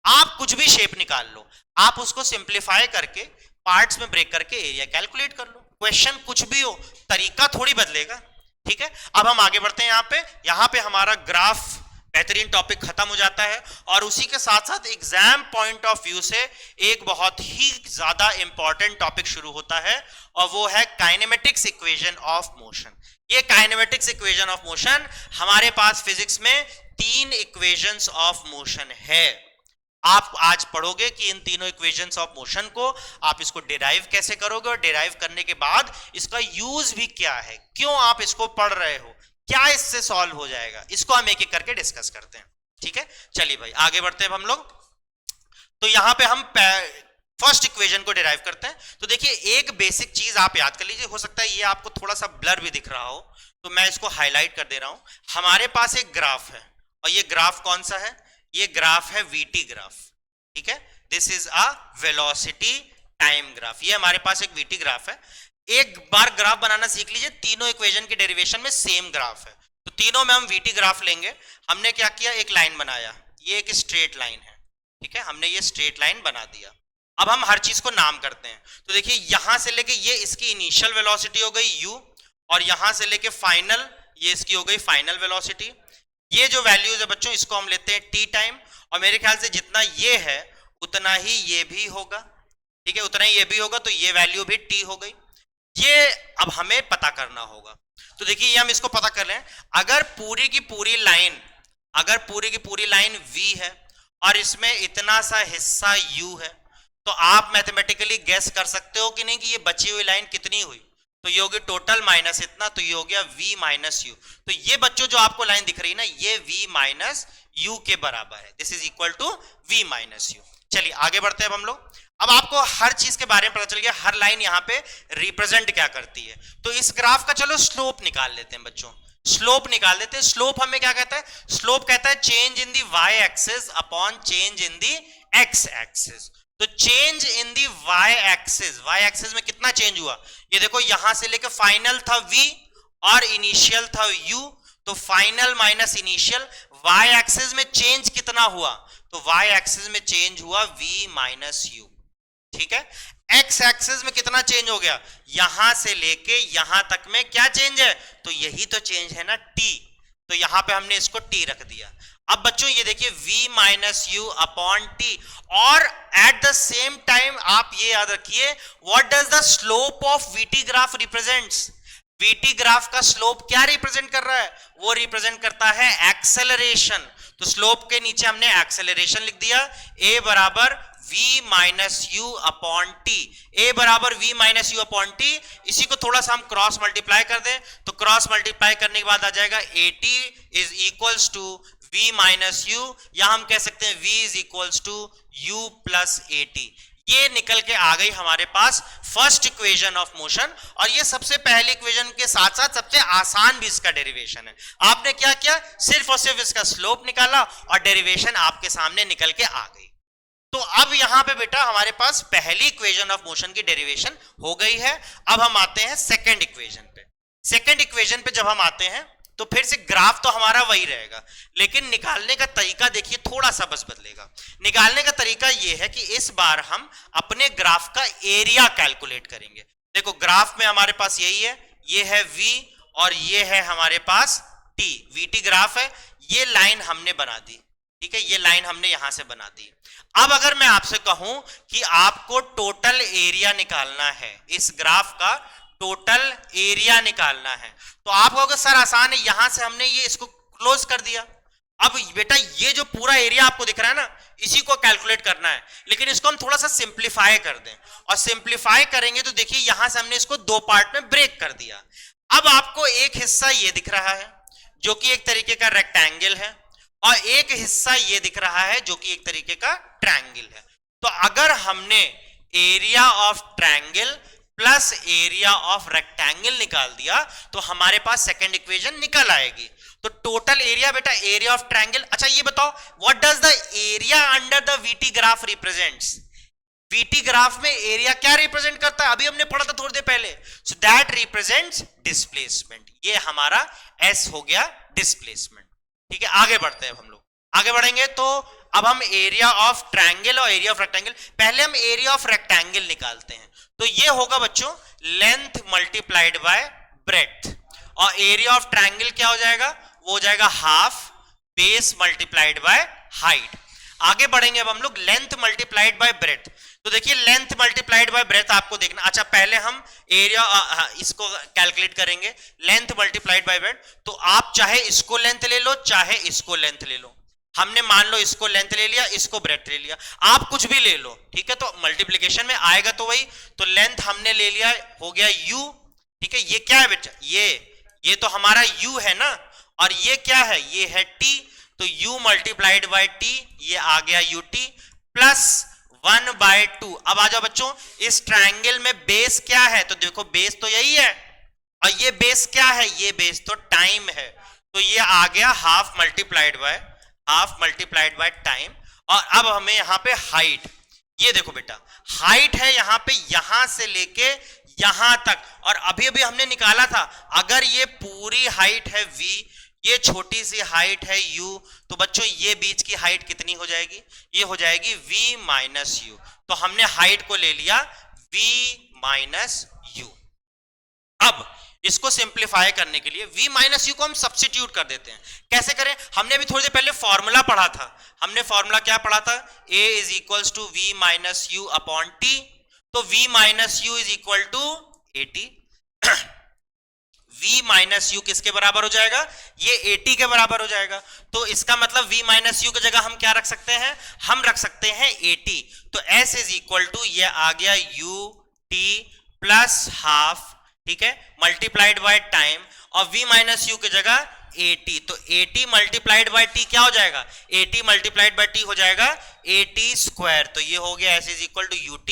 आप कुछ भी शेप निकाल लो, आप उसको सिंप्लीफाई करके पार्ट्स में ब्रेक करके एरिया कैलकुलेट कर लो, क्वेश्चन कुछ भी हो, तरीका थोड़ी बदलेगा। ठीक है, अब हम आगे बढ़ते हैं। यहाँ पे हमारा ग्राफ बेहतरीन टॉपिक खत्म हो जाता है और उसी के साथ साथ एग्जाम पॉइंट ऑफ व्यू से एक बहुत ही ज्यादा इंपॉर्टेंट टॉपिक शुरू होता है और वो है काइनेमेटिक्स इक्वेशन ऑफ मोशन। ये काइनेमेटिक्स इक्वेशन ऑफ मोशन हमारे पास फिजिक्स में 3 इक्वेशंस ऑफ मोशन है। आप आज पढ़ोगे कि इन तीनों इक्वेशंस ऑफ मोशन को आप इसको डिराइव कैसे करोगे और डिराइव करने के बाद इसका यूज भी क्या है, क्यों आप इसको पढ़ रहे हो, क्या इससे सॉल्व हो जाएगा, इसको हम एक एक करके डिस्कस करते हैं। ठीक है, चलिए भाई आगे बढ़ते हैं हम लोग। तो यहां पे हम फर्स्ट इक्वेशन को डिराइव करते हैं। तो देखिए एक बेसिक चीज आप याद कर लीजिए, हो सकता है ये आपको थोड़ा सा ब्लर भी दिख रहा हो तो मैं इसको हाईलाइट कर दे रहा हूं। हमारे पास एक ग्राफ है और ये ग्राफ कौन सा है, ये ग्राफ है वीटी ग्राफ। ठीक है, this is a velocity time graph, ये हमारे पास एक वीटी ग्राफ है। एक बार ग्राफ बनाना सीख लीजिए, तीनों इक्वेशन के डेरिवेशन में सेम ग्राफ है, तो तीनों में हम वीटी ग्राफ लेंगे। हमने क्या किया, एक लाइन बनाया, ये एक स्ट्रेट लाइन है। ठीक है, हमने ये स्ट्रेट लाइन बना दिया। अब हम हर चीज को नाम करते हैं। तो देखिए यहां से लेके ये इसकी इनिशियल वेलोसिटी हो गई u, और यहां से लेके फाइनल ये इसकी हो गई फाइनल वेलोसिटी। ये जो वैल्यूज है बच्चों इसको हम लेते हैं t टाइम, और मेरे ख्याल से जितना ये है उतना ही ये भी होगा। ठीक है, उतना ही ये भी होगा, तो ये वैल्यू भी t हो गई। ये अब हमें पता करना होगा। तो देखिए ये हम इसको पता कर लें, अगर पूरी की पूरी लाइन v है और इसमें इतना सा हिस्सा u है, तो आप मैथमेटिकली गेस कर सकते हो कि नहीं कि ये बची हुई लाइन कितनी हुई। तो ये होगी टोटल माइनस इतना, तो ये हो गया v माइनस यू। तो ये बच्चों जो आपको लाइन दिख रही है ना, ये v माइनस यू के बराबर है, this is equal to v minus u. चलिए आगे बढ़ते हैं अब हम लोग। अब आपको हर चीज के बारे में पता चल गया, हर लाइन यहाँ पे रिप्रेजेंट क्या करती है। तो इस ग्राफ का चलो स्लोप निकाल लेते हैं बच्चों, स्लोप निकाल लेते हैं। स्लोप हमें क्या कहता है, स्लोप कहता है change in the y axis upon change in the x axis. तो change in the y axis में कितना चेंज हुआ, ये देखो यहां से लेकर फाइनल था v और इनिशियल था u, तो final minus initial, y axis में चेंज कितना हुआ, तो y एक्सिस में चेंज हुआ v माइनस यू। ठीक है, x एक्सिस में कितना चेंज हो गया, यहां से लेके यहां तक में क्या चेंज है, तो यही तो चेंज है ना t, तो यहां पे हमने इसको t रख दिया। अब बच्चों ये देखिए v minus u upon t, और एट द सेम टाइम आप ये याद रखिए what does the slope of VT graph represents. VT graph का स्लोप क्या रिप्रेजेंट कर रहा है, वो रिप्रेजेंट करता है एक्सेलरेशन। तो स्लोप के नीचे हमने एक्सेलरेशन लिख दिया, a बराबर v minus u upon t, a बराबर v minus u upon T. इसी को थोड़ा सा हम क्रॉस मल्टीप्लाई कर दें, तो क्रॉस मल्टीप्लाई करने के बाद आ जाएगा at is equals to v minus u, या हम कह सकते हैं v is equals to u plus at। ये निकल के आ गई हमारे पास फर्स्ट इक्वेशन ऑफ मोशन, और ये सबसे पहले इक्वेशन के साथ साथ सबसे आसान भी इसका डेरिवेशन है। आपने क्या किया, सिर्फ और सिर्फ इसका स्लोप निकाला और डेरिवेशन आपके सामने निकल के आ गई। तो अब यहां पे बेटा हमारे पास पहली इक्वेशन ऑफ मोशन की डेरिवेशन हो गई है। अब हम आते हैं सेकंड इक्वेशन पे। सेकंड इक्वेशन पे जब हम आते हैं तो फिर से ग्राफ तो हमारा वही रहेगा, लेकिन निकालने का तरीका देखिए थोड़ा सा बस बदलेगा। निकालने का तरीका यह है कि इस बार हम अपने ग्राफ का एरिया कैलकुलेट करेंगे। देखो ग्राफ में हमारे पास यही है, ये है v और ये है हमारे पास t, vt ग्राफ है। ये लाइन हमने बना दी, ठीक है, ये लाइन हमने यहां से बना दी। अब अगर मैं आपसे कहूं कि आपको टोटल एरिया निकालना है, इस ग्राफ का टोटल एरिया निकालना है, तो आप कहोगे सर आसान है, यहां से हमने ये इसको क्लोज कर दिया। अब बेटा ये जो पूरा एरिया आपको दिख रहा है ना, इसी को कैलकुलेट करना है, लेकिन इसको हम थोड़ा सा सिंप्लीफाई कर दें, और सिंप्लीफाई करेंगे तो देखिए यहां से हमने इसको दो पार्ट में ब्रेक कर दिया। अब आपको एक हिस्सा ये दिख रहा है जो कि एक तरीके का रेक्टेंगल है, और एक हिस्सा ये दिख रहा है जो कि एक तरीके का ट्रायंगल है। तो अगर हमने area of triangle plus area of rectangle निकाल दिया तो हमारे पास सेकंड इक्वेशन निकल आएगी। तो टोटल एरिया बेटा एरिया ऑफ ट्रायंगल। अच्छा ये बताओ what does the area under the VT graph represents. VT graph में एरिया क्या रिप्रेजेंट करता है, अभी हमने पढ़ा था थोड़ी देर पहले, सो दैट रिप्रेजेंट्स डिस्प्लेसमेंट। ये हमारा S हो गया डिस्प्लेसमेंट। ठीक है, आगे बढ़ते हैं। हम लोग आगे बढ़ेंगे तो अब हम एरिया ऑफ ट्रायंगल और एरिया ऑफ रेक्टेंगल, पहले हम एरिया ऑफ रेक्टेंगल निकालते हैं। तो ये होगा बच्चों लेंथ मल्टीप्लाइड बाय ब्रेड्थ, और एरिया ऑफ ट्रायंगल क्या हो जाएगा, वो हो जाएगा half base multiplied by height. आगे बढ़ेंगे अब हम लोग लेंथ मल्टीप्लाइड बाय ब्रेड्थ। तो देखिए लेंथ मल्टीप्लाइड बाय ब्रेड्थ आपको देखना, अच्छा पहले हम एरिया इसको कैलकुलेट करेंगे, लेंथ मल्टीप्लाइड बाय ब्रेड्थ। तो आप चाहे इसको लेंथ ले लो चाहे इसको लेंथ ले लो, हमने मान लो इसको लेंथ ले लिया, इसको ब्रेड्थ ले लिया, आप कुछ भी ले लो, ठीक है, तो मल्टीप्लिकेशन में आएगा तो वही। तो लेंथ हमने ले लिया, हो गया u, ठीक है, ये क्या है बेटा, ये तो हमारा u है ना, और ये क्या है, ये है t, तो u मल्टीप्लाइड बाय t, ये आ गया ut प्लस 1/2। अब आ जाओ बच्चों, इस ट्रायंगल में बेस क्या है, तो देखो बेस तो यही है, और ये बेस क्या है, ये बेस तो टाइम है, तो ये आ गया हाफ मल्टीप्लाइड बाय टाइम। और अब हमें यहां पे हाइट, ये देखो बेटा हाइट है यहां पे, यहां से लेके यहां तक, और अभी अभी हमने निकाला था, अगर ये पूरी हाइट है v, ये छोटी सी हाइट है u, तो बच्चों ये बीच की हाइट कितनी हो जाएगी, ये हो जाएगी v माइनस u। तो हमने हाइट को ले लिया v माइनस u। अब इसको सिंप्लीफाई करने के लिए v माइनस यू को हम सब्स्टिट्यूट कर देते हैं। कैसे करें, हमने अभी थोड़ी देर पहले फॉर्मूला पढ़ा था, हमने फॉर्मूला क्या पढ़ा था, a is equal to v minus u upon t, तो v minus u is equal to 80। v minus u किसके बराबर हो जाएगा, ये 80 के बराबर हो जाएगा। तो इसका मतलब v माइनस यू की जगह हम क्या रख सकते हैं, हम रख सकते हैं 80। तो s इज इक्वल टू, ये आ गया u t प्लस हाफ, ठीक है, मल्टीप्लाइड बाय टाइम, और v माइनस यू की जगह 80, तो 80 मल्टीप्लाइड बाय t क्या हो जाएगा, 80 मल्टीप्लाइड बाय t हो जाएगा 80 स्क्वायर। तो ये हो गया s is equal to ut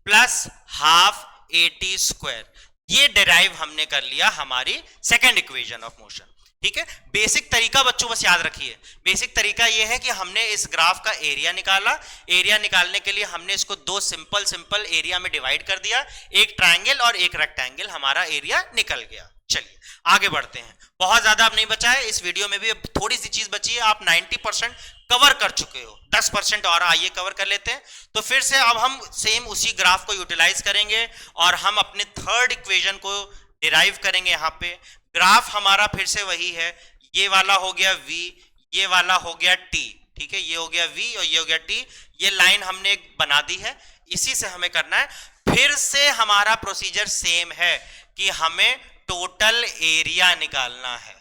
plus half 80 square. ये डिराइव हमने कर लिया हमारी सेकेंड इक्वेशन ऑफ मोशन। ठीक है, बेसिक तरीका बच्चों बस याद रखिए, बेसिक तरीका यह है कि हमने इस ग्राफ का एरिया निकाला, एरिया निकालने के लिए हमने इसको दो सिंपल एरिया में डिवाइड कर दिया, एक ट्रायंगल और एक रेक्टेंगल, हमारा एरिया निकल गया। चलिए आगे बढ़ते हैं, बहुत ज्यादा अब नहीं बचा है, इस वीडियो में भी अब थोड़ी सी चीज बची है, आप 90% कवर कर चुके हो, 10% और आइए कवर कर लेते हैं। तो फिर से अब हम सेम उसी ग्राफ को यूटिलाइज करेंगे और हम अपने थर्ड इक्वेशन को डिराइव करेंगे। यहाँ पे ग्राफ हमारा फिर से वही है, ये वाला हो गया v, ये वाला हो गया t, ठीक है, ये हो गया v और ये हो गया t, ये लाइन हमने एक बना दी है, इसी से हमें करना है। फिर से हमारा प्रोसीजर सेम है कि हमें टोटल एरिया निकालना है,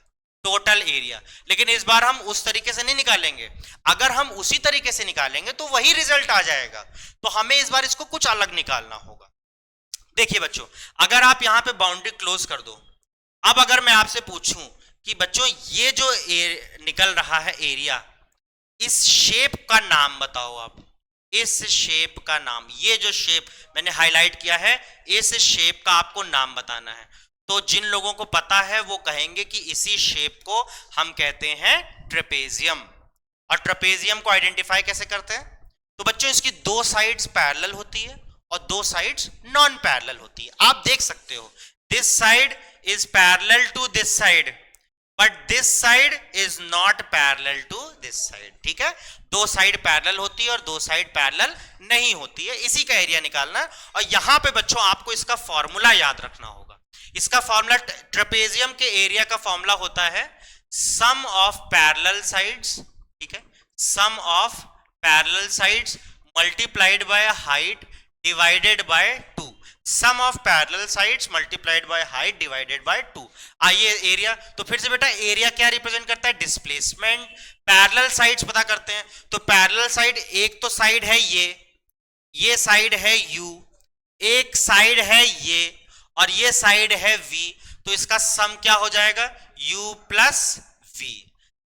टोटल एरिया, लेकिन इस बार हम उस तरीके से नहीं निकालेंगे, अगर हम उसी तरीके से निकालेंगे तो वही रिजल्ट आ जाएगा, तो हमें इस बार इसको कुछ अलग निकालना होगा। देखिए बच्चों, अगर आप यहां पे बाउंड्री क्लोज कर दो, अब अगर मैं आपसे पूछूं कि बच्चों ये जो निकल रहा है एरिया, इस शेप का नाम बताओ आप, इस शेप का नाम, ये जो शेप मैंने हाईलाइट किया है, इस शेप का आपको नाम बताना है। तो जिन लोगों को पता है वो कहेंगे कि इसी शेप को हम कहते हैं ट्रेपेजियम। और ट्रेपेजियम को आइडेंटिफाई कैसे करते हैं, तो बच्चों इसकी दो साइड्स पैरेलल होती है और दो साइड्स नॉन पैरेलल होती है। आप देख सकते हो this side is parallel to this side but this side is not parallel to this side। ठीक है, दो साइड पैरेलल होती है और दो साइड पैरेलल नहीं होती है, इसी का एरिया निकालना है। और यहां पे बच्चों आपको इसका फॉर्मूला याद रखना होगा, इसका फॉर्मूला ट्रेपेजियम के एरिया का फॉर्मूला होता है सम ऑफ पैरेलल साइड्स, ठीक है, sum of parallel sides multiplied by height divided by 2, sum of parallel sides multiplied by height divided by 2। आइए एरिया, तो फिर से बेटा एरिया क्या रिप्रेजेंट करता है, डिस्प्लेसमेंट। पैरेलल साइड्स पता करते हैं, तो पैरेलल साइड, एक तो साइड है ये साइड है u, एक साइड है ये, और ये साइड है v, तो इसका सम क्या हो जाएगा u प्लस v।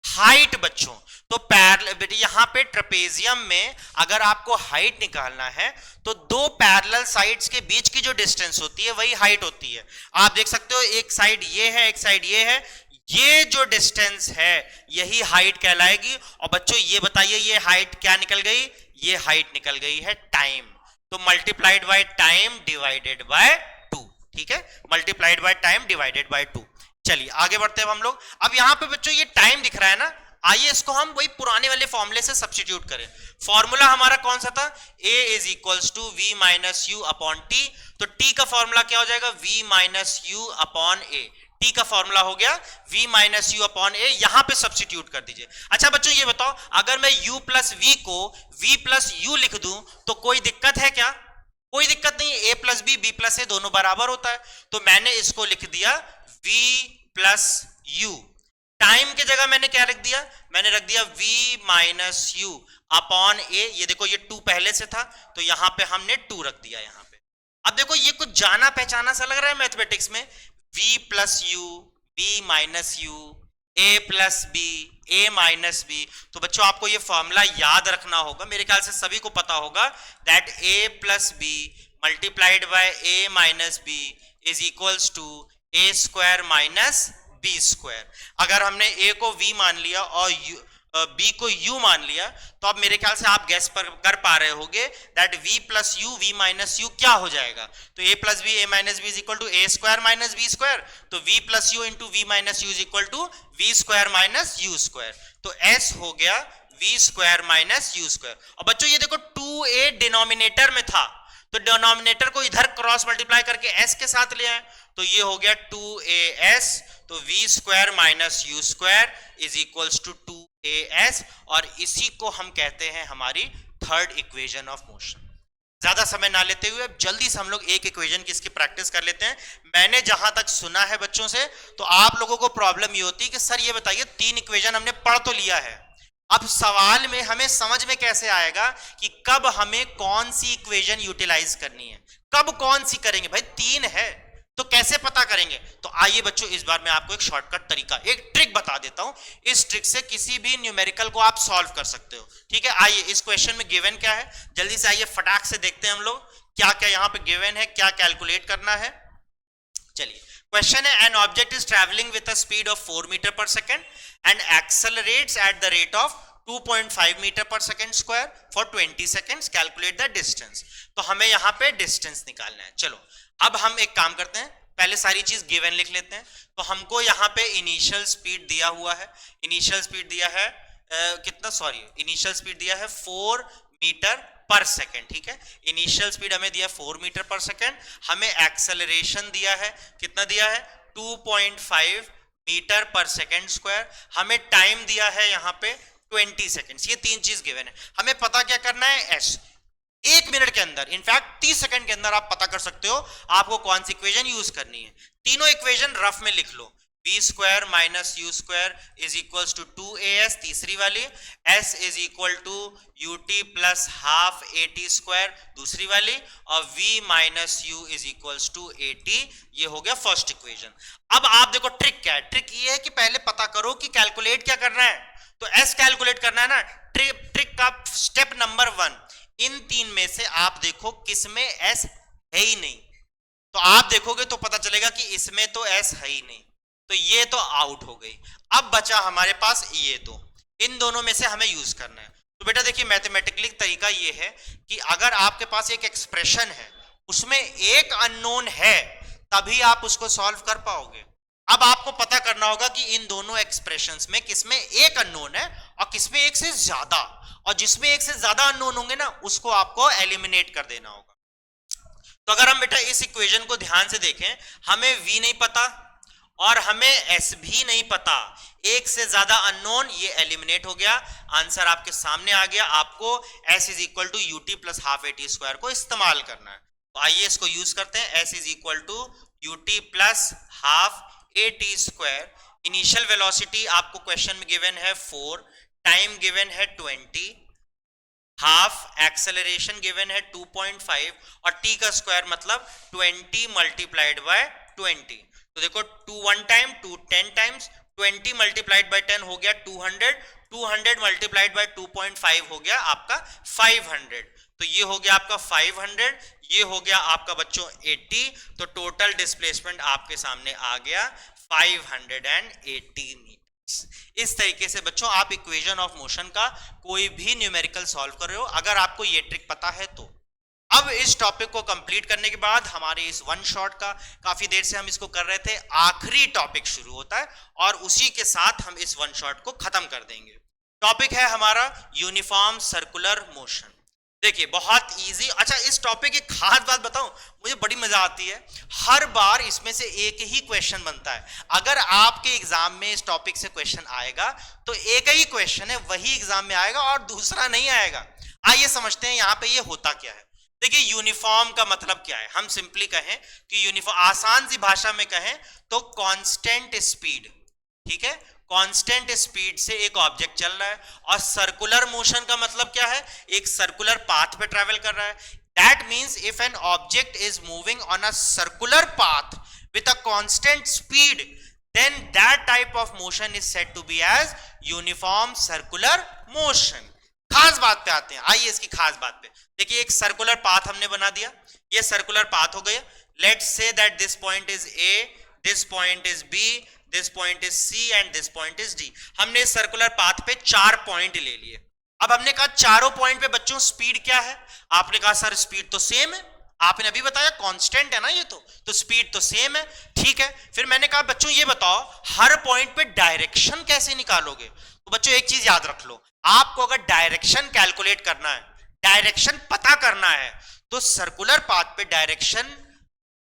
हाइट बच्चों, तो पैरेलल, यहां पे ट्रेपेजियम में अगर आपको हाइट निकालना है तो दो पैरेलल साइड्स के बीच की जो डिस्टेंस होती है वही हाइट होती है। आप देख सकते हो एक साइड ये है, एक साइड ये है, ये जो डिस्टेंस है यही हाइट कहलाएगी। और बच्चों ये बताइए ये हाइट क्या निकल गई, ये हाइट निकल गई है टाइम। तो multiplied by time divided by 2, ठीक है, multiplied by time divided by 2। चलिए आगे बढ़ते हैं हम लोग। अब यहां पे बच्चों ये टाइम दिख रहा है ना, आइए इसको हम वही पुराने वाले फॉर्मूले से सब्स्टिट्यूट करें। फॉर्मूला हमारा कौन सा था, a is equals to v minus u upon t. तो t का फॉर्मूला क्या हो जाएगा, v minus u upon a। t का फॉर्मूला हो गया v minus u upon a, यहां पे सब्स्टिट्यूट कर दीजिए। अच्छा बच्चों ये बताओ, अगर मैं u प्लस v को v प्लस यू लिख दूं तो कोई दिक्कत है क्या, कोई दिक्कत नहीं, a plus b plus a दोनों बराबर होता है। तो मैंने इसको लिख दिया v प्लस यू। टाइम की जगह मैंने क्या रख दिया, मैंने रख दिया v minus u upon a। ये देखो ये 2 पहले से था तो यहां पे हमने 2 रख दिया यहां पे। अब देखो ये कुछ जाना पहचाना सा लग रहा है मैथमेटिक्स में, v plus u, v minus u, a plus b, a minus b. तो बच्चों आपको ये फॉर्मूला याद रखना होगा, मेरे ख्याल से सभी को पता होगा, that a plus b multiplied by a minus b is equals to a square minus b square. अगर हमने a को v मान लिया और b को u मान लिया तो अब मेरे ख्याल से आप गैस पर कर पा रहे होंगे that v plus u, v minus u क्या हो जाएगा। तो a plus b, a minus b is equal to a square minus b square. तो v plus u into v minus u is equal to v square minus u square. तो s हो गया v square minus u square. और बच्चों ये देखो 2a denominator में था तो डिनोमिनेटर को इधर क्रॉस मल्टीप्लाई करके s के साथ ले आए तो ये हो गया 2as। तो v square minus u square is equals to 2as, और इसी को हम कहते हैं हमारी थर्ड इक्वेशन ऑफ मोशन। ज्यादा समय ना लेते हुए अब जल्दी से हम लोग एक इक्वेशन की इसकी प्रैक्टिस कर लेते हैं। मैंने जहां तक सुना है बच्चों से तो आप लोगों को प्रॉब्लम ये होती है कि सर ये बताइए 3 इक्वेशन हमने पढ़ तो लिया है, अब सवाल में हमें समझ में कैसे आएगा कि कब हमें कौन सी इक्वेशन यूटिलाइज करनी है, कब कौन सी करेंगे। भाई 3 है तो कैसे पता करेंगे। तो आइए बच्चों इस बार मैं आपको एक शॉर्टकट तरीका, एक ट्रिक बता देता हूं। इस ट्रिक से किसी भी न्यूमेरिकल को आप सॉल्व कर सकते हो, ठीक है। आइए इस क्वेश्चन में गिवन क्या है, जल्दी से आइए फटाक से देखते हैं हम लोग क्या क्या यहां पे गिवन है, क्या कैलकुलेट करना है। चलिए क्वेश्चन है, an object is travelling with a speed of 4 metre per second and accelerates at the rate of 2.5 metre per second square for 20 seconds, calculate the distance. तो हमें यहां पे डिस्टेंस निकालना है। चलो अब हम एक काम करते हैं, पहले सारी चीज गिवन लिख लेते हैं। तो हमको यहाँ पे इनिशियल स्पीड दिया हुआ है, इनिशियल स्पीड दिया है कितना, सॉरी इनिशियल स्पीड दिया है 4 मीटर पर सेकेंड, ठीक है। इनिशियल स्पीड हमें दिया 4 मीटर पर सेकेंड, हमें एक्सेलरेशन दिया है कितना दिया है 2.5 मीटर पर सेकेंड स्क्वायर, हमें टाइम दिया है यहाँ पे 20 सेकेंड्स। ये 3 चीज गिवन है, हमें पता क्या करना है s। 1 मिनट के अंदर, इनफैक्ट 30 सेकंड के अंदर आप पता कर सकते हो आपको कौन सी इक्वेशन यूज करनी है। तीनों इक्वेशन रफ में लिख लो, v square minus u square is equals to 2as, तीसरी वाली s is equal to ut plus half at square, दूसरी वाली, और v minus u is equals to at। ये हो गया फर्स्ट इक्वेशन। अब आप देखो ट्रिक क्या है, ट्रिक ये है कि पहले पता करो कि कैलकुलेट क्या करना है। तो s कैलकुलेट करना है ना, ट्रिक का स्टेप नंबर 1, इन 3 में से आप देखो किसमें s है ही नहीं। तो आप देखोगे तो पता चलेगा कि इसमें तो s है ही नहीं, तो ये तो आउट हो गई। अब बचा हमारे पास ये दो, इन दोनों में से हमें यूज करना है। तो बेटा देखिए मैथमेटिकली तरीका ये है कि अगर आपके पास एक एक्सप्रेशन है उसमें एक अननोन है तभी आप उसको सॉल्व कर पाओगे। अब आपको पता करना होगा कि इन दोनों एक्सप्रेशंस में किसमें एक अननोन है और किसमें एक से ज्यादा, और जिसमें एक से ज्यादा अननोन होंगे ना उसको आपको एलिमिनेट कर देना होगा। तो अगर हम बेटा इस इक्वेशन को ध्यान से देखें, हमें v नहीं पता और हमें s भी नहीं पता, एक से ज्यादा अननोन, ये एलिमिनेट हो गया, आंसर आपके सामने आ गया। आपको s is equal to u t plus half a t square को इस्तेमाल करना है। तो आइए इसको यूज करते हैं, s is equal to u t plus half a t square. Initial velocity आपको क्वेश्चन में गिवन है 4, टाइम गिवन है 20, हाफ एक्सेलरेशन गिवन है 2.5 और t का स्क्वायर मतलब 20 मल्टीप्लाइड बाय 20। तो देखो 2 1 टाइम 2 10 टाइम्स, 20 मल्टीप्लाइड बाय 10 हो गया 200, 200 मल्टीप्लाइड बाय 2.5 हो गया आपका 500। तो ये हो गया आपका 500, ये हो गया आपका बच्चों 80। तो टोटल डिस्प्लेसमेंट आपके सामने आ गया 580 मीटर्स। इस तरीके से बच्चों आप इक्वेशन ऑफ मोशन का कोई भी न्यूमेरिकल सॉल्व कर रहे हो, अगर आपको ये ट्रिक पता है तो। अब इस टॉपिक को कंप्लीट करने के बाद हमारे इस वन शॉट का काफी देर से हम इसको कर रहे थे, आखिरी टॉपिक शुरू होता है और उसी के साथ हम इस वन शॉट को खत्म कर देंगे। टॉपिक है हमारा यूनिफॉर्म सर्कुलर मोशन। देखिए बहुत इजी। अच्छा इस टॉपिक की खास बात बताऊं, मुझे बड़ी मजा आती है, हर बार इसमें से एक ही क्वेश्चन बनता है। अगर आपके एग्जाम में इस टॉपिक से क्वेश्चन आएगा तो एक ही क्वेश्चन है, वही एग्जाम में आएगा और दूसरा नहीं आएगा। आइए समझते हैं यहां पे ये होता क्या है। देखिए यूनिफॉर्म का मतलब क्या है, हम सिंपली कहें कि यूनिफॉर्म, आसान सी भाषा में कहें तो कांस्टेंट स्पीड, ठीक है, कांस्टेंट स्पीड से एक ऑब्जेक्ट चल रहा है। और सर्कुलर मोशन का मतलब क्या है, एक सर्कुलर पाथ पे ट्रैवल कर रहा है। That means if N object is moving on a circular path with a constant speed, then that type of motion is said to be as uniform circular motion। खास बात पे आते हैं, आइए इसकी खास बात पे। देखिए एक सर्कुलर पाथ हमने बना दिया, ये सर्कुलर पाथ हो गया। Let's say that this point is A, this point is B, this point is C and this point is D. हमने इस सर्कुलर पाथ पे 4 पॉइंट ले लिए। अब हमने कहा चारों पॉइंट पे बच्चों स्पीड क्या है, आपने कहा सर स्पीड तो सेम है, आपने अभी बताया कांस्टेंट है ना ये तो स्पीड तो सेम है, ठीक है। फिर मैंने कहा बच्चों ये बताओ हर पॉइंट पे डायरेक्शन कैसे निकालोगे। तो बच्चों एक चीज याद रख लो, आपको अगर डायरेक्शन कैलकुलेट करना है, डायरेक्शन पता करना है, तो सर्कुलर पाथ पे डायरेक्शन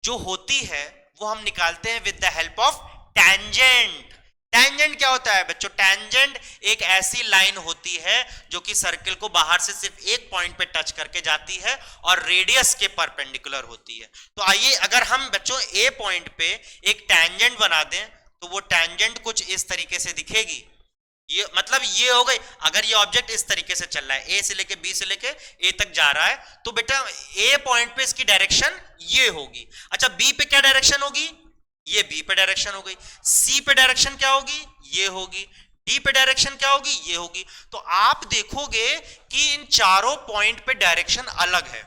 जो होती है वो हम निकालते हैं with the help of tangent. Tangent क्या होता है बच्चों, टैंजेंट एक ऐसी लाइन होती है जो कि सर्कल को बाहर से सिर्फ एक पॉइंट पे टच करके जाती है और रेडियस के परपेंडिकुलर होती है। तो आइए अगर हम बच्चों ए पॉइंट पे एक टैंजेंट बना दें तो वो टैंजेंट कुछ इस तरीके से दिखेगी। ये मतलब ये हो गई, अगर ये ऑब्जेक्ट इस तरीके से चल रहा है, ए से लेके बी से लेके ए तक जा रहा है, तो बेटा ए पॉइंट पे इसकी डायरेक्शन ये होगी। अच्छा बी पे क्या डायरेक्शन होगी, ये बी पे डायरेक्शन हो गई। सी पे डायरेक्शन क्या होगी, ये होगी। डी पे डायरेक्शन क्या होगी, ये होगी। तो आप देखोगे कि इन चारों पॉइंट पे डायरेक्शन अलग है।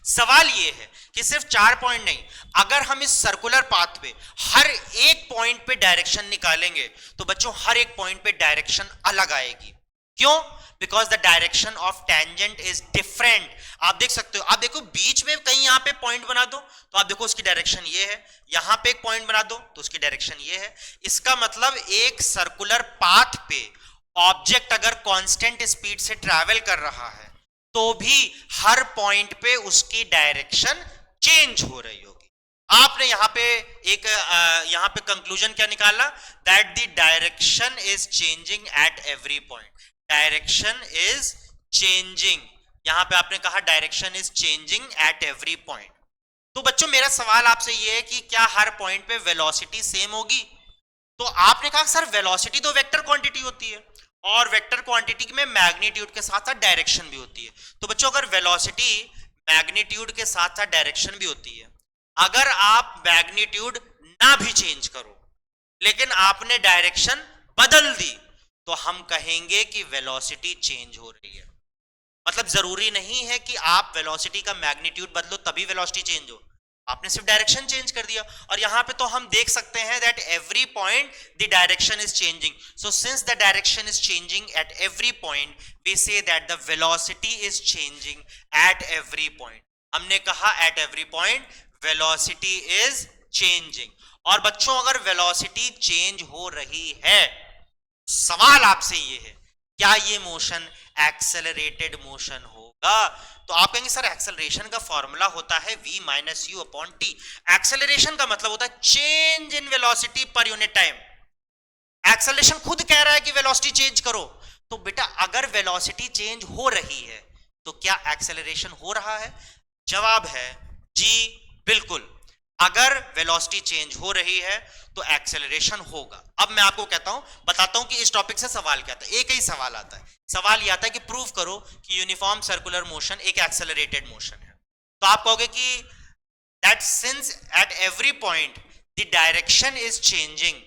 सवाल ये है कि सिर्फ 4 पॉइंट नहीं, अगर हम इस सर्कुलर पाथ पे हर एक पॉइंट पे डायरेक्शन निकालेंगे तो बच्चों हर एक पॉइंट पे डायरेक्शन अलग आएगी। क्यों, because the direction of tangent is different. आप देख सकते हो, आप देखो बीच में कहीं यहां पे पॉइंट बना दो तो आप देखो उसकी डायरेक्शन ये है, यहां पे एक पॉइंट बना दो तो उसकी डायरेक्शन ये है। इसका मतलब एक सर्कुलर पाथ पे ऑब्जेक्ट अगर कांस्टेंट स्पीड से ट्रैवल कर रहा है तो भी हर पॉइंट पे उसकी डायरेक्शन चेंज हो रही होगी। आपने यहां पे यहां पे कंक्लूजन क्या निकाला, that the direction is changing at every point. Direction is changing, यहां पे आपने कहा direction is changing at every point. तो बच्चों मेरा सवाल आपसे यह है कि क्या हर पॉइंट पे वेलोसिटी सेम होगी। तो आपने कहा सर वेलोसिटी तो वेक्टर क्वांटिटी होती है और वेक्टर क्वांटिटी में मैग्नीट्यूड के साथ साथ डायरेक्शन भी होती है। तो बच्चों अगर वेलोसिटी मैग्नीट्यूड के साथ साथ डायरेक्शन भी होती है, अगर आप मैग्नीट्यूड ना भी चेंज करो लेकिन आपने डायरेक्शन बदल दी तो हम कहेंगे कि वेलोसिटी चेंज हो रही है। मतलब जरूरी नहीं है कि आप वेलोसिटी का मैग्नीट्यूड बदलो तभी वेलोसिटी चेंज हो, आपने सिर्फ डायरेक्शन चेंज कर दिया। और यहां पे तो हम देख सकते हैं that every point the direction is changing. So since the direction is changing at every point we say that the velocity is changing at every point. हमने कहा at every point velocity is changing. और बच्चों अगर velocity change हो रही है, सवाल आपसे ये है क्या ये मोशन एक्सेलरेटेड मोशन होगा। तो आप कहेंगे सर एक्सेलरेशन का फॉर्मूला होता है v minus u upon T. Acceleration का मतलब होता है चेंज इन वेलोसिटी पर यूनिट टाइम। एक्सेलरेशन खुद कह रहा है कि वेलोसिटी चेंज करो। तो बेटा अगर वेलोसिटी चेंज हो रही है तो क्या एक्सेलरेशन हो रहा है, जवाब है जी बिल्कुल। अगर वेलोसिटी चेंज हो रही है तो एक्सेलरेशन होगा। अब मैं आपको कहता हूं, बताता हूं कि इस टॉपिक से सवाल क्या आता है। एक ही सवाल आता है, सवाल यह आता है कि प्रूव करो कि यूनिफॉर्म सर्कुलर मोशन एक एक्सेलरेटेड मोशन है। तो आप कहोगे कि that since at every point the direction is changing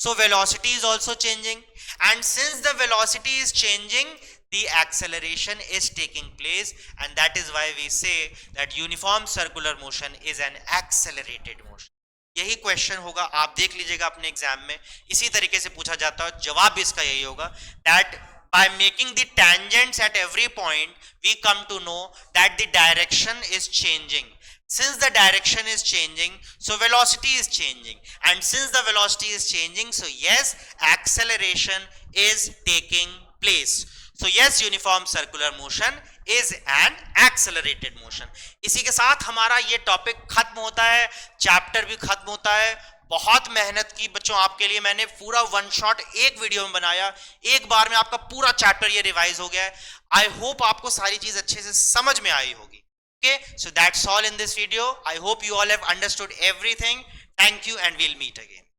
so velocity is also changing, and since the velocity is changing the acceleration is taking place, and that is why we say that uniform circular motion is an accelerated motion। यही question होगा, आप देख लीजिएगा अपने exam में इसी तरीके से पूछा जाता है, जवाब भी इसका यही होगा that by making the tangents at every point, we come to know that the direction is changing. Since the direction is changing, so velocity is changing, and since the velocity is changing, so yes, acceleration is taking place. So yes, uniform circular motion is an accelerated motion. इसी के साथ हमारा ये topic खत्म होता है, chapter भी खत्म होता है. बहुत मेहनत की बच्चों आपके लिए, मैंने पूरा वन शॉट एक वीडियो में बनाया, एक बार में आपका पूरा चैप्टर ये रिवाइज हो गया है. आई होप आपको सारी चीज अच्छे से समझ में आई होगी. Okay, so that's all in this video. I hope you all have understood everything. Thank you and we'll meet again.